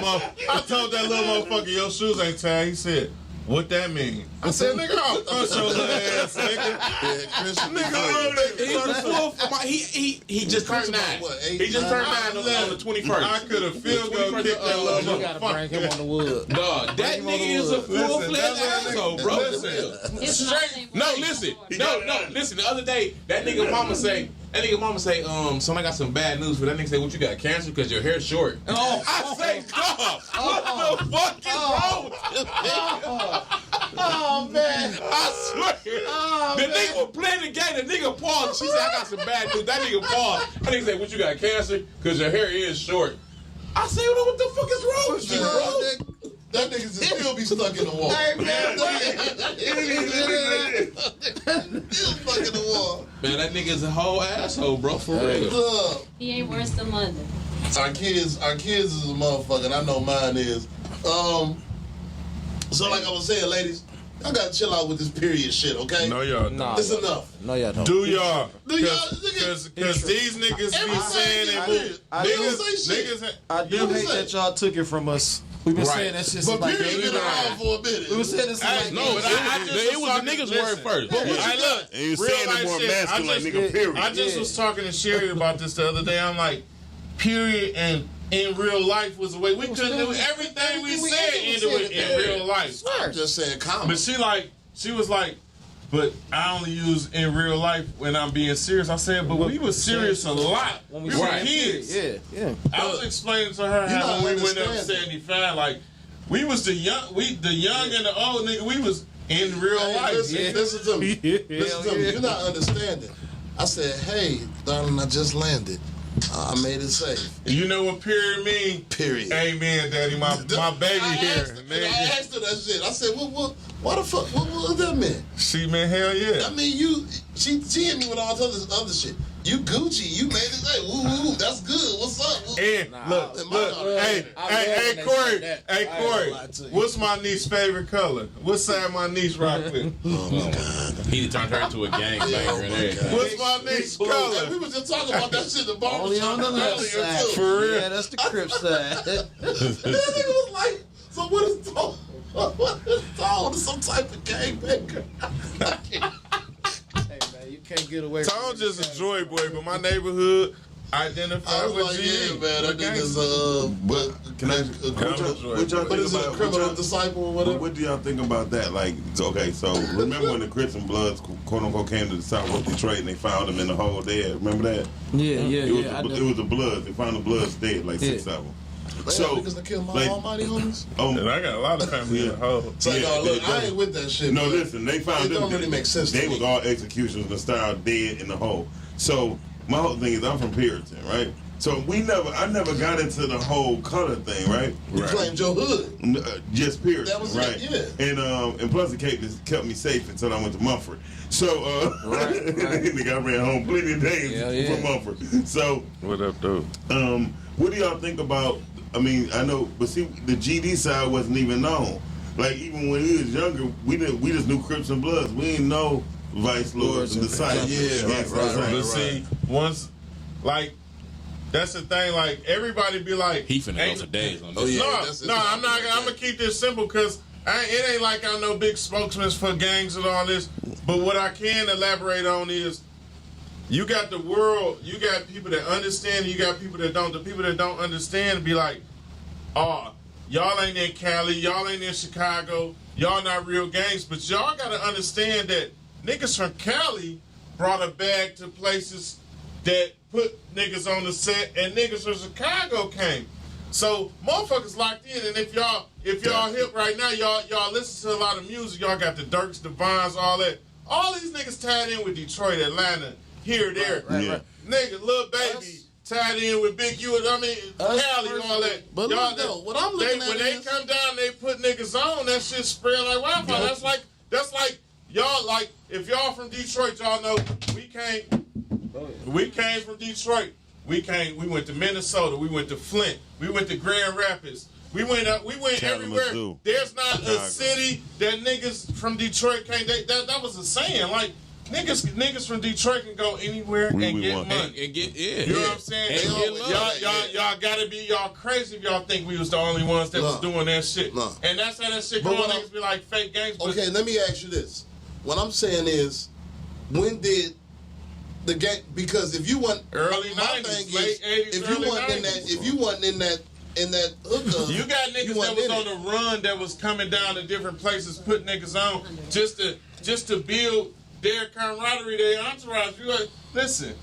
motherfucker, your shoes ain't tied. He said, what that mean? I said, nigga, I'll punch your little ass, nigga. Yeah, Christian. He's a full. He just turned 9. What, 8, He just turned 9 on the 21st. I could have field goal kicked that little you gotta bring him on the wood. Dog, that nigga is a full-fledged asshole, bro. It's Straight. No, listen. No, listen. The other day, that nigga mama say, son, I got some bad news for that nigga. Say, what you got, cancer? Because your hair's short. I say, dog, what the fuck is wrong with this nigga? Oh man! I swear. The nigga was playing the game. The nigga paused. She said, I got some bad news. That nigga paused. That nigga said, what you got, cancer? Because your hair is short. I say, what the fuck is wrong with you, bro? That nigga just still be stuck in the wall. Hey man, Still stuck in the wall. Man, that nigga's a whole asshole, bro, for real. Look, He ain't worse than London. our kids is a motherfucker, and I know mine is. So like I was saying, ladies, I gotta chill out with this period shit, okay? No, y'all don't. Nah. It's enough. No, y'all don't. Do y'all? Do y'all- Because these niggas be saying and I move. I don't say shit. Niggas, I do hate that y'all took it from us. We've been Right. saying that shit But like period been around for a minute. we been saying this Hey, like No, but I just it was talking- the niggas' listen, word first. But Yeah. I look, And you real saying it life more shit, masculine, I just- nigga, period. I just Yeah. was talking to Sherry about this the other day. I'm like, period, and in real life was the way we couldn't do everything we said ended with in real life. I'm just saying, come But she was like, but I only use in real life when I'm being serious. I said, but we was serious a lot. when We we were said kids. Yeah. I was explaining to her You how not when we went up understanding. 75, like we was the young and the old nigga. We was in real Hey, life. listen to me. Listen to me. yeah. You're not understanding. I said, hey, darling, I just landed. I made it safe. You know what period mean? Period. Amen, daddy. My baby I here. asked, and I asked her that shit. I said, what the fuck? What that mean? She meant hell yeah. I mean, she hit me with all this other shit. You Gucci, you made it say, woo woo, that's good. What's up? And look, hey, Corey, what's my niece's favorite color? What side my niece rock with? He turned her into a gangbanger and everything. What's my niece's Hey, color? we was just talking about that shit in the Only on barbershop the left earlier side. too. For real. Yeah, that's the Crip side. And then he was like, so what is Tone? What is Tone? Some type of gangbanger. Hey man, you can't get away. Tone just a joy boy, but my neighborhood I identified was with like, G. yeah, man, that nigga's But can I? What y'all but think is it a about? criminal disciple or But whatever? what do y'all think about that? Like, okay, so remember when the Crips and Bloods, quote unquote, came to the Southwest Detroit and they found them in the hole dead? Remember that? Yeah. It was the Bloods. They found the Bloods dead, like 6 of them. So niggas that killed my like- almighty homies. And I got a lot of family in the hole. So Yeah, no, look, they- I ain't with that shit. No, but listen, they found it them. don't really make sense to They me. was all executions and style dead in the hole. So my whole thing is, I'm from Puritan, right? So I never got into the whole color thing, right? You claimed your hood. Just Puritan, That was right? it, yeah. And plus the cape just kept me safe until I went to Mumford. So Right. nigga, I ran home plenty of days Yeah. from Mumford. So What up, though? what do y'all think about? I mean, I know, but see, the GD side wasn't even known. Like even when we was younger, we just knew Crips and Bloods. We didn't know Vice Lords and the side. Yeah, right. But see, once, like, that's the thing. Like, everybody be like, He finna go for days on this. Oh, yeah. I'm gonna keep this simple because it ain't like I'm no big spokesman for gangs and all this. But what I can elaborate on is, you got the world, you got people that understand, you got people that don't. The people that don't understand be like, oh, y'all ain't in Cali, y'all ain't in Chicago, y'all not real gangs. But y'all gotta understand that niggas from Cali brought a bag to places that put niggas on the set, and niggas from Chicago came. So motherfuckers locked in, and if y'all hip right now, y'all listen to a lot of music. Y'all got the Dirks, the Vines, all that. All these niggas tied in with Detroit, Atlanta, here, there. right. Nigga, Lil Baby tied in with Big U. I mean, Cali, all that. But Y'all, look though, what I'm looking at when they is come down, they put niggas on. That shit spread like wildfire. That's like y'all. Like if y'all from Detroit, y'all know we came. We came from Detroit. We went to Minnesota. We went to Flint. We went to Grand Rapids. We went Kalamazoo. everywhere. There's not Chicago. a city that niggas from Detroit can't. That was a saying. Like niggas from Detroit can go anywhere and get want- money. And get, yeah. You know what I'm saying? And They get always- love. Y'all gotta be crazy if y'all think we was the only ones that was No. doing that shit. No. And that's how that shit But going. what Niggas be like fake gangs. But okay. Let me ask you this: what I'm saying is, when did the gang? Because if you want Early my 90s, thing is, late 80s, if you early wasn't in 90s. that, if you wasn't in that hookup, You got niggas that wasn't was in on it. the run that was coming down to different places, putting niggas on just to build their camaraderie, their entourage. You like, listen,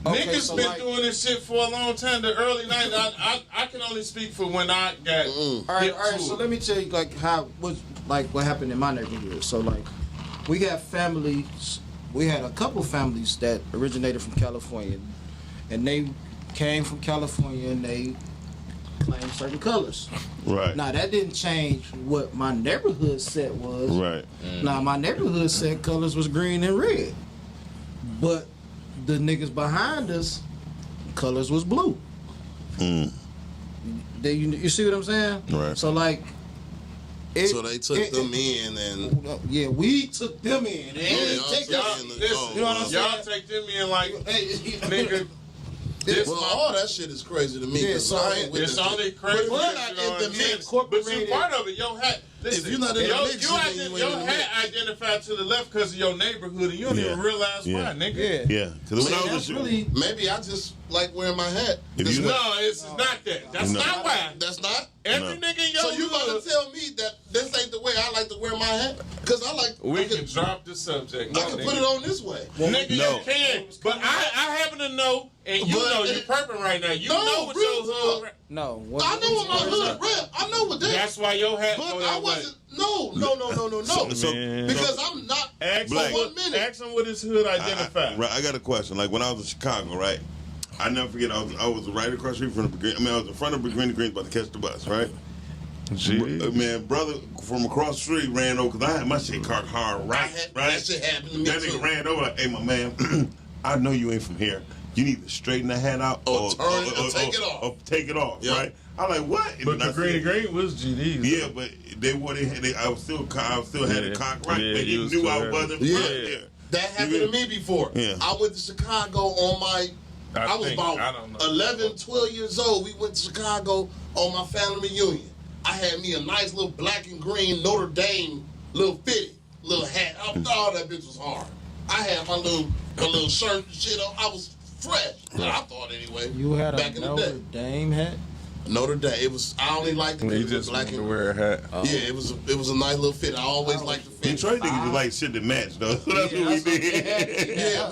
Okay, niggas so been like- doing this shit for a long time. The early 90s, I can only speak for when I got All right. hip to So it. let me tell you what happened in my neighborhood. So like, we got families. We had a couple families that originated from California, and they came from California and they claimed certain colors. Right. Now that didn't change what my neighborhood set was. Right. Now my neighborhood set colors was green and red, but the niggas behind us, colors was blue. You see what I'm saying? Right. So like, so they took them in and. Yeah, we took them in. They didn't take y'all us. took them in. Listen, You know what I'm saying? y'all take them in like, Hey, nigga, Well, all that shit is crazy to me. Yeah, 'Cause so I ain't with It's this only shit. crazy. But because if you you're not know in the what mix, But you part of it. Your hat. Listen, If you're not in the mix, your then you ain't in the hat identified to the left because of your neighborhood, and you don't even realize why, nigga. Yeah, because when I was That's a really maybe I just like wearing my hat. If This you- way. No, it's not that. That's No. not why. That's not. Every No. nigga in your So you about hood. to tell me that this ain't the way I like to wear my hat? Because I like. We I can drop the subject. I can put it on this way. Nigga, No. you can. But I happen to know, and you But- know you perping right now. You No, know what real your hood. talk. no. I know what my hood rep. I know what that. That's why your hat But go I that way. wasn't. No. So- Because I'm not. Ask For Black. 1 minute. Ask him what his hood identified. Right, I got a question. Like when I was in Chicago, right? I never forget. I was right across the street from the. I mean, I was in front of the Green about to catch the bus, right? Man, brother from across the street ran over because I had my shit caught hard, right? That shit happened to me That too. nigga ran over like, "Hey, my man, I know you ain't from here. You need to straighten the hat out Or turn it or take it off." Or take it off, Yeah. right? I'm like, what? But And I the green said, green was GDs. yeah, but they wanted. I was still had it cocked right. Yeah, They you didn't knew still I had it. wasn't Yeah. from there. That happened to me before. Yeah. I went to Chicago on my. I was think- about I don't know. 11, 12 years old. We went to Chicago on my family reunion. I had me a nice little black and green Notre Dame little fitted little hat. I thought that bitch was hard. I had my little shirt and shit on. I was fresh. I thought anyway. You had back a in the Notre day. Dame hat? Notre Dame. It was. I only liked the He black just wanted and to wear a hat. Yeah, it was a nice little fit. I always liked the fit. Detroit niggas just like shit that match though. That's what we did. Yeah.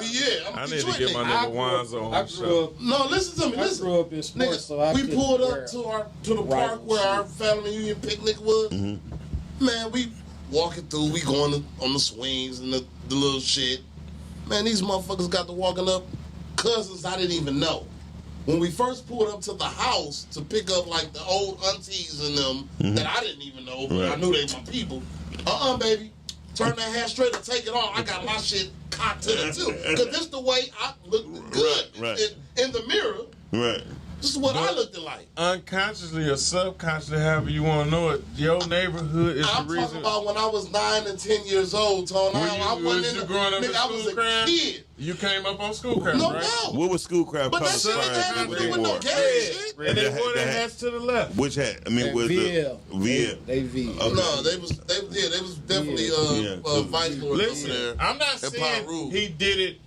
I'm I a need to Detroit get my nigga. nigga Wanzo on I the grew show. up. No, listen to me. I Listen. grew up in sports, Nigga, so I we couldn't pulled wear up to the park rival where our shit. family reunion picnic was. Man, we walking through, we going on the swings and the little shit. Man, these motherfuckers got to walking up cousins I didn't even know. When we first pulled up to the house to pick up like the old aunties and them that I didn't even know, but I knew they my people. Baby. Turn that hat straight and take it off. I got my shit cocked to the too. Because this the way I look good Right. in the mirror. Right. This is what I looked like. Unconsciously or subconsciously, however you want to know it, your neighborhood is I'm the reason. talking about when I was 9 and 10 years old, Tone. I Was wasn't you in growing up in nigga, I was a Schoolcraft? kid. You came up on Schoolcraft, No right? doubt. What was Schoolcraft But color that shit ain't inspired had what to they do with no wore? gay shit. And they That- wore their that- hats to the left. Which hat? I mean, was VL. the VL? They V. Okay. No, they was definitely Yeah. vice lords over Listen, there. I'm not And saying Pyru. he did it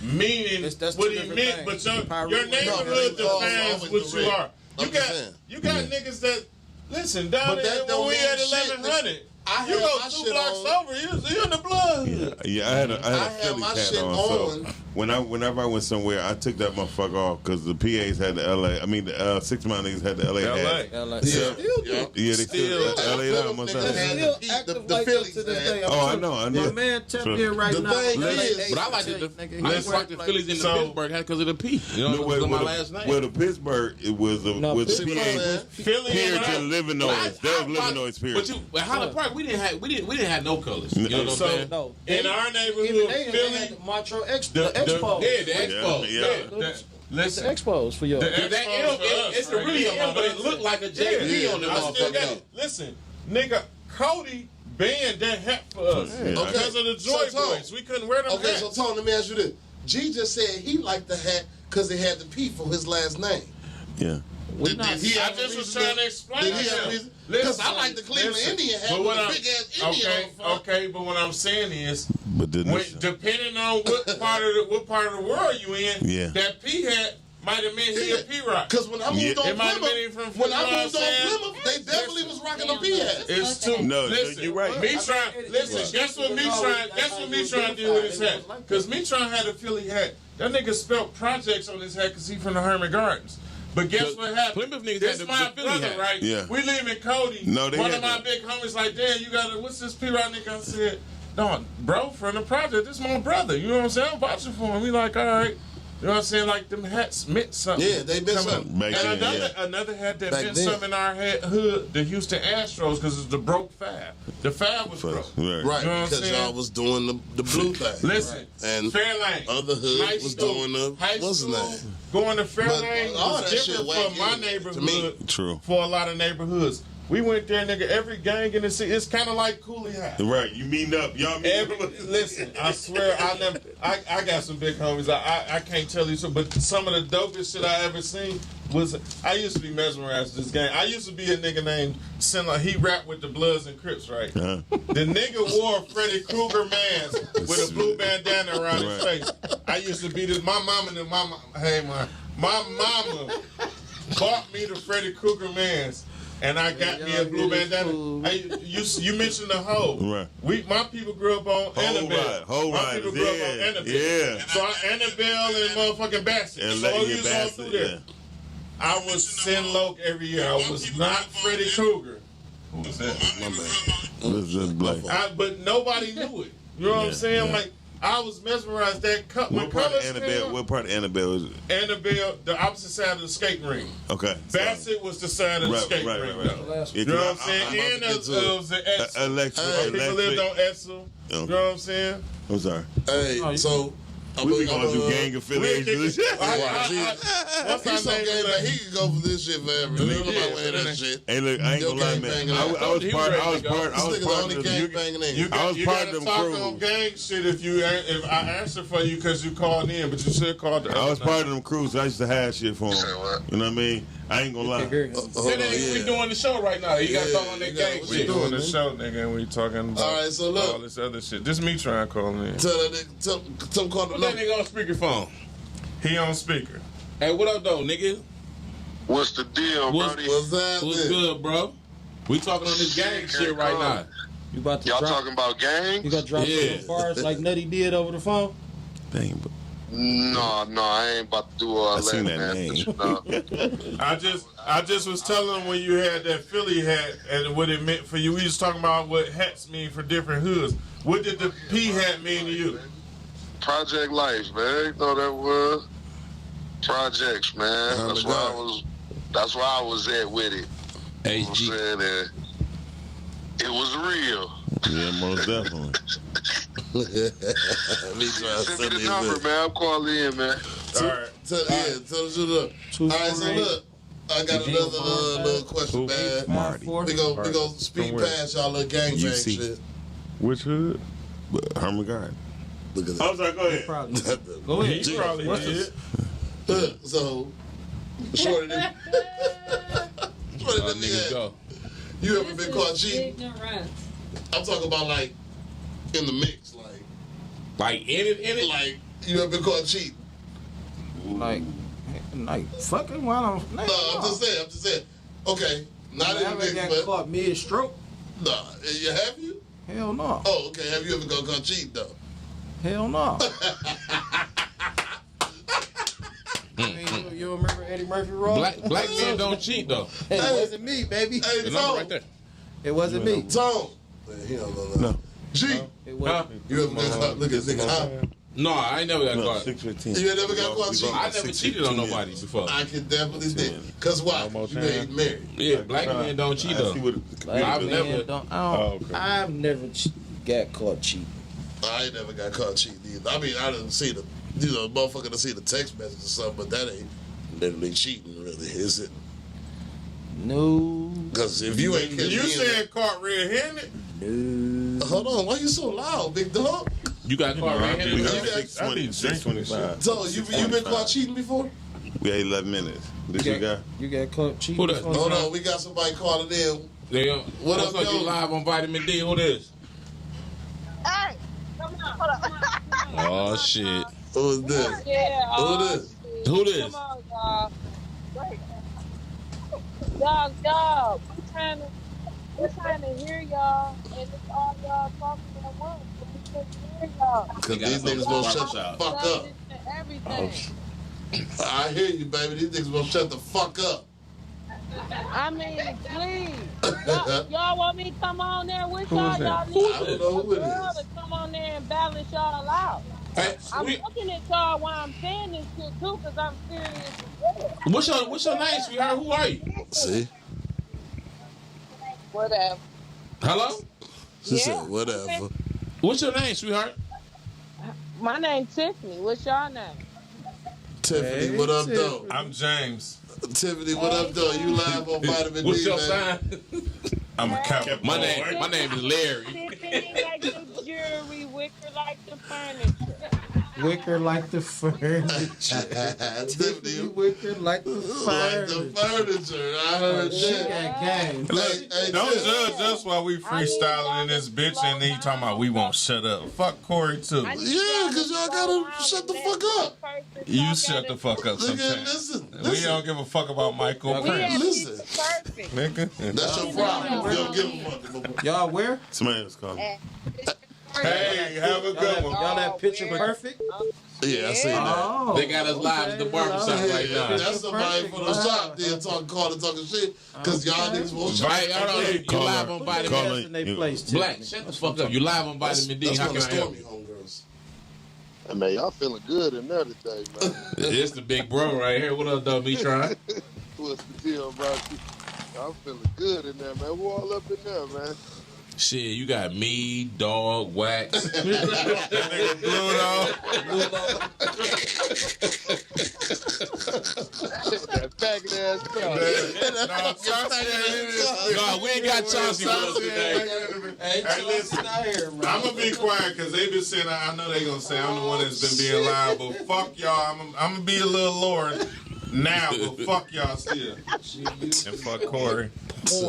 meaning That's what two he different meant, things. but Pyru your was- neighborhood No, defines always what you direct. are. I'm You just got saying. you got niggas that listen down But that there don't when we mean at shit. 1100. I You had go my 2 shit blocks on. over, you in the blood. Yeah, I had a I had Phillies my hat shit on. on. So whenever I went somewhere, I took that motherfucker off because the PAs had the LA. I mean, the 6 Mile niggas had the LA hat. LA. Yeah. Still do. Yeah. Yeah, they still Still, LA Phillips almost niggas had had it. Still active the like Phillies that to this had. day. Oh, I know. My man tapped Sure. in right The now. thing Late is- 80s, But I like the nigga, I he just like the worked Phillies in the so- Pittsburgh hat because of the P. You know, No, because of my last name. well, the Pittsburgh it was the No, was the Pittsburgh, PA man. Philly Pier and to Illinois. That was Illinois Pier. But at Highland Park, we didn't have no colors. You know what I'm So- saying? No. In our Even neighborhood, they Philly, had the Montreal Expo. the The Expo. yeah, the Expo. Yeah. The- The listen, Expos for your. the Expos it's a really M, but it looked like a JP on the I still motherfucker. got it. Listen, nigga, Cody banned that hat for us because of the Joy So, Tom, Boys. We couldn't wear them Okay, hats. so Tone, let me ask you this. G just said he liked the hat because it had the P for his last name. Yeah. Did he I have a just was reason trying to explain Did he to have a him. reason? Because Listen, I like the Cleveland listen. Indian hat But with what a I'm- big ass Indian on the front. Okay, but what I'm saying is, But when, depending on what part of the world you in, Yeah. that P hat might have meant he a P rock. Because when I moved Yeah. on It might have been Plymouth, from when I you know moved what on I'm saying? Plymouth, they definitely was rocking the P hat. It's too. No, listen, you're right. Guess what Metron did with his hat? Because Metron had a Philly hat. That nigga spelled projects on his hat because he from the Herman Gardens. But guess what happened? Plymouth niggas This had my the Philly brother, hat. right? Yeah. We live in Cody. No, they One had of my that. big homies like, damn, you got what's this P-Rock nigga? I said, no, bro, from the project, this my brother. You know what I'm saying? I'm vouching for him. He like, all right. You know what I'm saying? Like, them hats meant something. Yeah, they meant Coming up. something. Back And then, another hat that Back meant then. something in our hood, the Houston Astros, because it's the broke five. The five was broke. Right. Right, You know what I'm because saying? y'all was doing the blue thing. Listen, And Fairlane. other hood High was school- doing the, high what's his school, name? Going to Fairlane all was that shit different whack for my anyway, to neighborhood. me. True. For a lot of neighborhoods. We went there, nigga. Every gang in the city. It's kind of like Coolie High. Right, you meeting up, y'all meeting up. Listen, I swear I got some big homies. I can't tell you so, but some of the dopest shit I ever seen was I used to be mesmerized with this game. I used to be a nigga named Sinla. He rapped with the Bloods and Crips, right? The nigga wore a Freddy Krueger mask with a blue bandana around his face. I used to be this. My mama bought me the Freddy Krueger mask. And I got me a blue bandana. You mentioned the hoe. Right. My people grew up on Annabelle. My people grew up on Annabelle. Yeah. So Annabelle and motherfucking Bassett. And so you was all through there. I was Sin Loke every year. I was not Freddy Krueger. Who was that? My bad. This is black. But nobody knew it. You know what I'm saying? Yeah. Like, I was mesmerized. What part of Annabelle is it? Annabelle, the opposite side of the skating ring. Okay. Bassett was the side of the skating ring. Though. You know what I'm saying? And it was the Etzel. People lived on Etzel. You know what I'm saying? I'm sorry. Hey, so We gonna do gang affiliations. He's so gay, man. He can go for this shit forever. Nobody wear that shit. Hey, look, I ain't gonna lie, man. I was part of them crews. On gang shit if I answer for you because you called in, but you should have called the I was part of them crews. I used to have shit for them. You know what I mean? I ain't gonna lie. We doing the show right now. You got to talk on that gang We shit. doing the show, nigga, and we talking about all right, so look, all this other shit. This me trying to call in. Tell him call the Put that nigga on speakerphone. He on speaker. Hey, what up, though, nigga? What's the deal, buddy? What's that? What's good, bro? We talking on this gang shit right now. You about to Y'all drop? talking about gangs? You got to drop some bars like Nutty did over the phone? Dang, but No, I ain't about to do all I seen that man. name. I just was telling him when you had that Philly hat and what it meant for you. We was talking about what hats mean for different hoods. What did the P hat mean to you? Project Life, man. You know that was projects, man. That's where I was at with it. You know what I'm saying? And it was real. Yeah, most definitely. Me trying to Send me the number, man. I'm calling in, man. All right. Tell us what up. All right, so look, I got another little question, man. Marty. We go speed past y'all little gang shit. Which hood? Herman Garden. Look at I'm that. sorry, go ahead. Go ahead. He probably did. So, shorter than Niggas me. go. You ever been caught cheating? Ignorant. I'm talking about like in the mix, Like, in it? like you ever been caught cheating? Like fucking while I'm. No, I'm just saying. Okay, not in the mix, got but caught mid-stroke. nah. Have you? Hell no. Oh, okay. Have you ever got caught cheating though? Hell no. You remember Eddie Murphy Raw? Black men don't cheat, though. It wasn't me, baby. Hey, The number Tone. right there. It wasn't me. Tone. Man, he don't know that. No. G. It wasn't me. You ever been caught? Look at this nigga. No, I ain't never got No, caught. 6:15. You never got caught cheating? I never cheated on nobody before. I can definitely say. Cause why? You ain't married. Yeah, black men don't cheat, though. I've never- I've never got caught cheating. I ain't never got caught cheating either. I mean, I didn't see the, motherfucker to see the text message or something, but that ain't literally cheating, really, is it? No. Because if you ain't catch You me said caught red-handed? No. hold on, why you so loud, big dog? You got caught We red-handed? got You got- 6:25. So you been caught cheating before? We had 11 minutes. This you got? You got caught cheating? Who that? Hold on, we got somebody calling in. What up, What's up, yo? you live on Vitamin D? Who this? Hey, come on, hold up. Oh, shit. Who is this? Yeah. Who this? Who this? Come on, y'all. Y'all. We're trying to hear y'all, and it's all y'all talking at once. But we couldn't hear y'all. Because these niggas won't shut the fuck up. Everything. I hear you, baby. These niggas won't shut the fuck up. I mean, please. Y'all want me to come on there with y'all? Y'all need I don't know who it girl is. to come on there and balance y'all out. Hey, I'm looking at y'all while I'm saying this shit too, because I'm serious as well. what's your name, sweetheart? Who are you? See? Whatever. Hello? She Yeah. said, whatever. What's your name, sweetheart? My name's Tiffany. What's your name? Tiffany, what up, though? I'm James. Tiffany, what up, though? You live on Vitamin What's D, your man. sign? I'm a cowboy. My name is Larry. Tiffany like the jewelry, wicker like the furniture. Wicker like the furniture. Tiffany, Wicker like the furniture. like the furniture. I heard She that. got game. Look, don't judge us while we freestyling in this bitch and then you talking about we won't shut up. Fuck Corey too. I need Yeah, y'all because to y'all go gotta out shut the and fuck let up. this person You talk shut at the us. fuck up Look at, sometimes. We listen. don't give a fuck about Michael We Prince, have Listen. people perfect. nigga. That's your problem. You don't give a fuck. Y'all where? Somebody was calling. Hey, have a good one. Y'all that picture perfect? Yeah, I see that. Oh, They got us live at the barbershop right Yeah, now. that's somebody for the shop there talking shit. Because y'all niggas won't shut Right, hold on. You Call live her. on put Vitamin Call your her. ass in their You- place, Black. Tiffany. Shut the fuck up. You live on Vitamin D. That's How one can of I help? Stormy homegirls. Hey, man, y'all feeling good in there today, man. It's the big bro right here. What up, though, me trying? What's the deal, bro? Y'all feeling good in there, man. Who all up in there, man? Shit, you got me, dog, wax. Nigga blue That faggot ass crowd. No, we ain't got Chauncey with us today. Hey, listen, not here, bro. I'm gonna be quiet because they been saying I know they gonna say I'm the one that's been being loud, but fuck y'all. I'm gonna be a little lower now, but fuck y'all still. And fuck Corey. Yeah,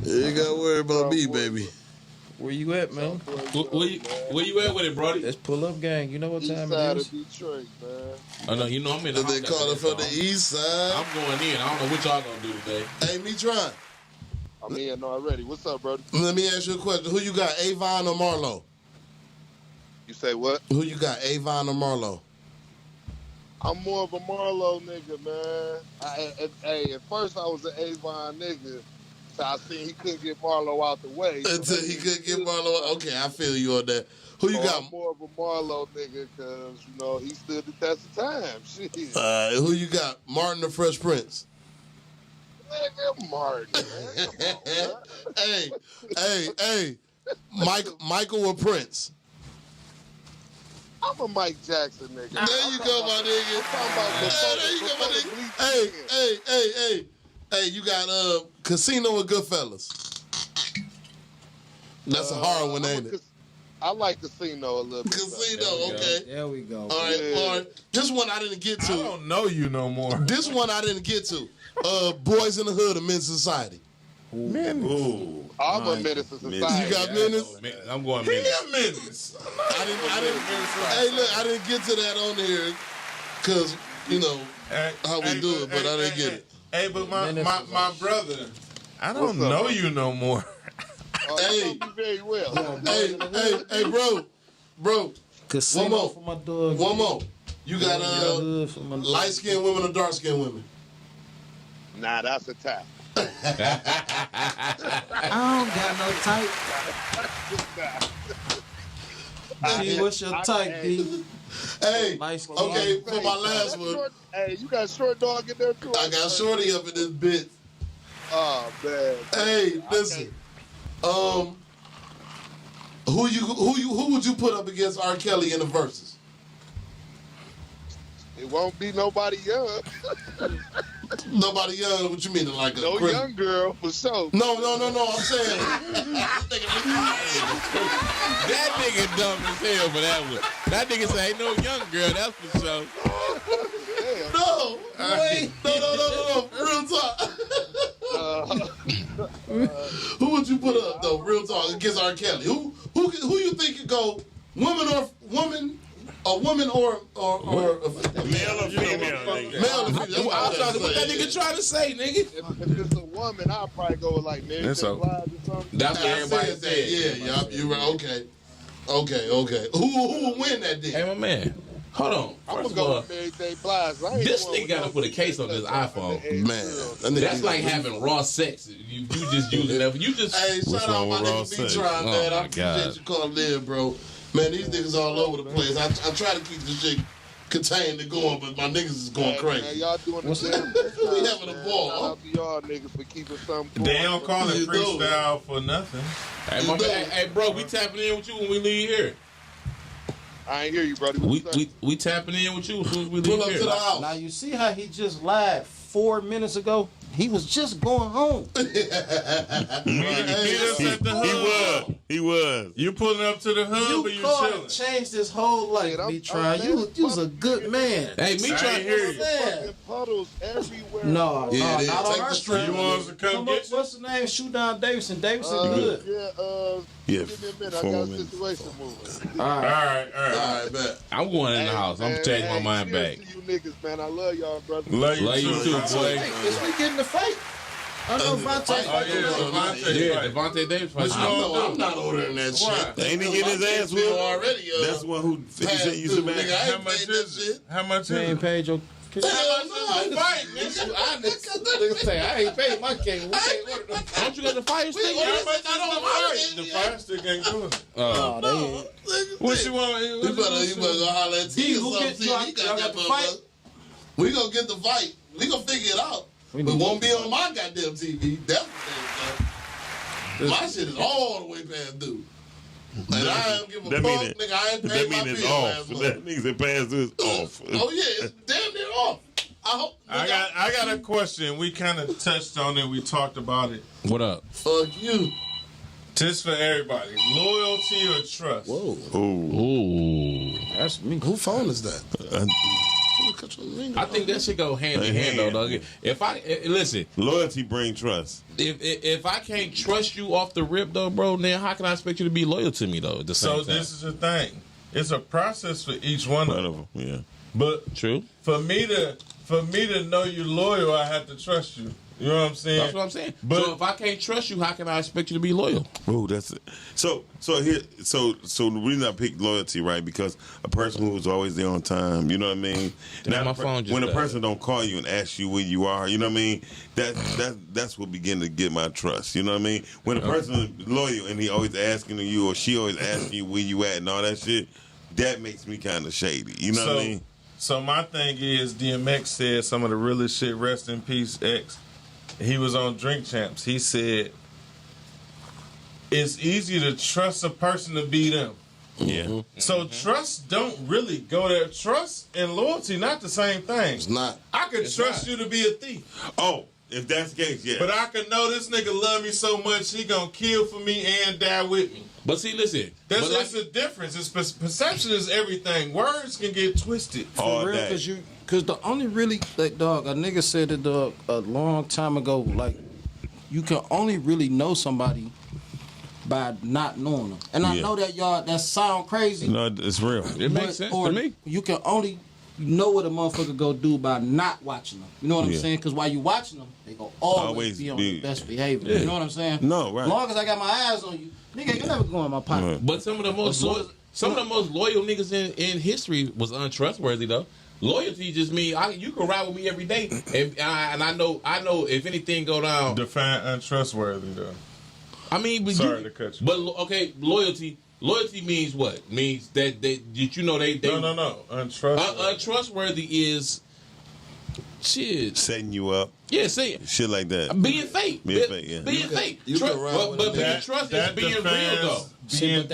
you ain't gotta worry about me, baby. Where you at, man? Where you at with it, Brody? Let's pull up, gang. You know what East time side it of is? Detroit, man. Oh, no, you know I'm in the They house call it after from the this east song. side. I'm going in. I don't know what y'all gonna do today. Hey, me trying. I'm in already. What's up, brother? Let me ask you a question. Who you got, Avon or Marlo? You say what? Who you got, Avon or Marlo? I'm more of a Marlo nigga, man. Hey, at first I was an Avon nigga. So I seen he couldn't get Marlo out the way. Until he couldn't get Marlo. Okay, I feel you on that. Who you got? I'm more of a Marlo nigga because, you know, he stood the test of time. Shit. Who you got? Martin or Fresh Prince? Nigga, Martin, man. Come on, man. hey. Michael or Prince? I'm a Mike Jackson nigga. There you go, my nigga. I'm talking about There you go, my nigga. Hey, you got Casino or Goodfellas? That's a hard one, ain't it? I like Casino a little bit. Casino, okay. There we go. All right. This one I didn't get I to. don't know you no more. This one I didn't get to. Boys in the Hood or Men's Society? Man, Ooh. I'm a menace to society. You got Menace? I'm going he minutes. a menace. I didn't. Hey, look, I didn't get to that on here because you know how we do it, but I didn't get it. Hey, but my brother, I What's don't up, know man? you no more. Hey. You know me very well. Hey, bro. Casino One more. for my dog. One more. You got Hood for my dog. light skinned women or dark skinned women? Nah, that's a tie. I don't got no type. D, what's your type, D? Hey, Light skin. okay, for my last one, Hey, you got short dog in there too? I got Shorty up in this bitch. Oh man. Hey, listen. Who would you put up against R. Kelly in the verses? It won't be nobody young. Nobody young. What you mean, like a No Chris- young girl for sure. No. I'm saying. That nigga dumb as hell for that one. That nigga say ain't no young girl, that's for sure. Damn. No. Wait. No. Real talk. Who would you put up though? Real talk against R. Kelly. Who you think could go? Woman or woman? A woman or Male or female? male or female? That's what I was trying to I'm what that saying. nigga trying to say, nigga. If it's a woman, I'll probably go with like Mary That's J. all. Blige or something. That's what I everybody said said. that. Yeah, you're right. Okay. Who will win that Hey, day? my man. Hold on. I'm First gonna of go all, with Mary J. Blige. I ain't this going nigga with gotta no put a case on his that's iPhone. underage Man, girl. that nigga- That's like having raw sex. You just using that. You just. Hey, What's shout out wrong my with raw nigga B sex? Tribe, Oh, man. I my appreciate God. you calling in, bro. Man, these niggas all over the place. I try to keep the shit contained and going, but my niggas is going Hey, crazy. Man, y'all doing the What's damn We having a ball. Shout out to y'all niggas for keeping something. They don't call it You do. freestyle for nothing. Hey, my man, hey, bro, we tapping in with you when we leave here. I ain't hear you, brother. What you say? We tapping in with you as soon as we Pull leave up here. to the Now house. you see how he just lied 4 minutes ago? He was just going home. He was. You pulling up to the hub or you chilling? Changed his whole life, Me-Tron. You was a good man. Hey, Me-Tron, hear you. Puddles everywhere. No, not on our street. You want us to come get you? What's the name? Shoot down Davidson. Davidson good. Give me a minute. I got a situation moving. All right, bet. I'm going in the house. I'm taking my mind back. To you niggas, man. I love y'all, brother. Love you too, boy. Hey, is we getting the fight? I know Vontae. Devontae Davis. I'm not ordering that shit. Ain't he getting his ass whooped already? That's the one who 50 Cent used to back. How much is it? How much is ain't it? paid your. Hell no, fight, Nigga say I ain't paid my cake. We can't order them. Don't you got the fire stick? The fire stick ain't doing it. Oh, they ain't. What you want? You better go holler at T or something. He got that fight. We gonna get the fight. We gonna figure it out. But won't be on my goddamn TV. That's the my shit is all the way past due. And I don't give a fuck, nigga. I ain't paying my bill last month. That means it past due is off. Oh yeah, it's damn near off. I got a question. We kind of touched on it. We talked about it. What up? Fuck you. Just for everybody. Loyalty or trust? Whoa. Ooh. That's me. Who phone is that? I think that should go hand in hand, though, dog. Listen, loyalty bring trust. If I can't trust you off the rip, though, bro, then how can I expect you to be loyal to me, though? At the same time? This is the thing. It's a process for each one of them. Yeah. But true. For me to know you're loyal, I have to trust you. You know what I'm saying? That's what I'm saying. But so if I can't trust you, how can I expect you to be loyal? Oh, that's it. So the reason I picked loyalty, right? Because a person who is always there on time, you know what I mean? Now my phone just when a person don't call you and ask you where you are, you know what I mean? That's what begin to get my trust. You know what I mean? When a person is loyal and he always asking you or she always asking you where you at and all that shit, that makes me kind of shady. You know what I mean? So my thing is, DMX said some of the realest shit. Rest in peace, X. He was on Drink Champs. He said, it's easy to trust a person to be them. Yeah. Mm-hmm. So trust don't really go there. Trust and loyalty, not the same thing. It's not. I could trust you to be a thief. Oh, if that's the case, yeah. But I could know this nigga love me so much, he gonna kill for me and die with me. But see, listen. That's a difference. Perception is everything. Words can get twisted. For real, because the only really, like, dog, a nigga said it, dog, a long time ago, like, you can only really know somebody by not knowing them. And I know that that sound crazy. No, it's real. It makes sense to me. You can only know what a motherfucker go do by not watching them. You know what I'm saying? Because while you watching them, they go always be on the best behavior. You know what I'm saying? No, right. As long as I got my eyes on you, nigga, you never go in my pocket. Right. But some of the most loyal niggas in history was untrustworthy, though. Loyalty just mean you can ride with me every day, and I know if anything go down. Define untrustworthy, though. I mean, but sorry to cut you. But okay, loyalty means what? Means that they no untrustworthy. Untrustworthy is shit setting you up. Yeah, shit like that. Being fake. Being fake. You being trust is being real, though. See, but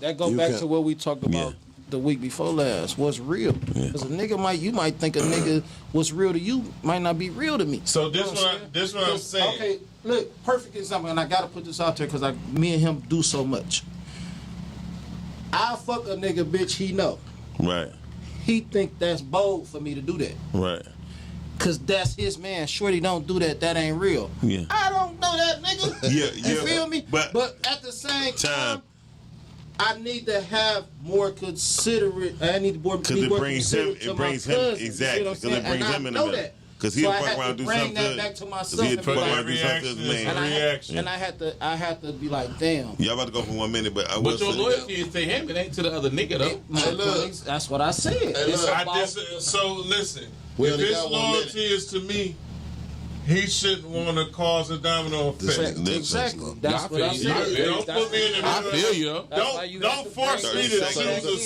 that go back to what we talked about the week before last. What's real? Because a nigga you might think a nigga what's real to you might not be real to me. So this what I'm saying. Okay, look, perfect example, and I gotta put this out there because me and him do so much. I fuck a nigga, bitch. He know. Right. He think that's bold for me to do that. Right. Cause that's his man. Shorty don't do that. That ain't real. Yeah. I don't know that nigga. Yeah. You feel me? But at the same time, I need to have more considerate. I need to be more considerate to my cousin. Exactly. Because it brings him in the middle. Because he'll fuck around and do something. Bring that back to myself. He'll fuck around and do something to his man. And I had to be like, damn. Y'all about to go for 1 minute, but I will. But your loyalty is to him. It ain't to the other nigga though. Hey, look, that's what I said. Hey, so listen. If his loyalty is to me, he shouldn't want to cause a domino effect. Exactly. That's what I said. Don't put me in the middle. I feel you. Don't force me to choose a